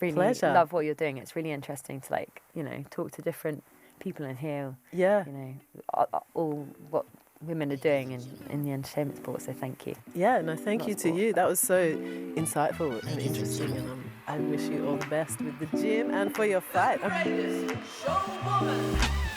Really love what you're doing. It's really interesting to like, you know, talk to different people in here, Yeah. you know, all what women are doing in the entertainment sport. So thank you. Yeah, no, thank Not you to sport. you. That was so insightful and interesting, and I wish you all the best with the gym and for your fight. Greatest showwoman.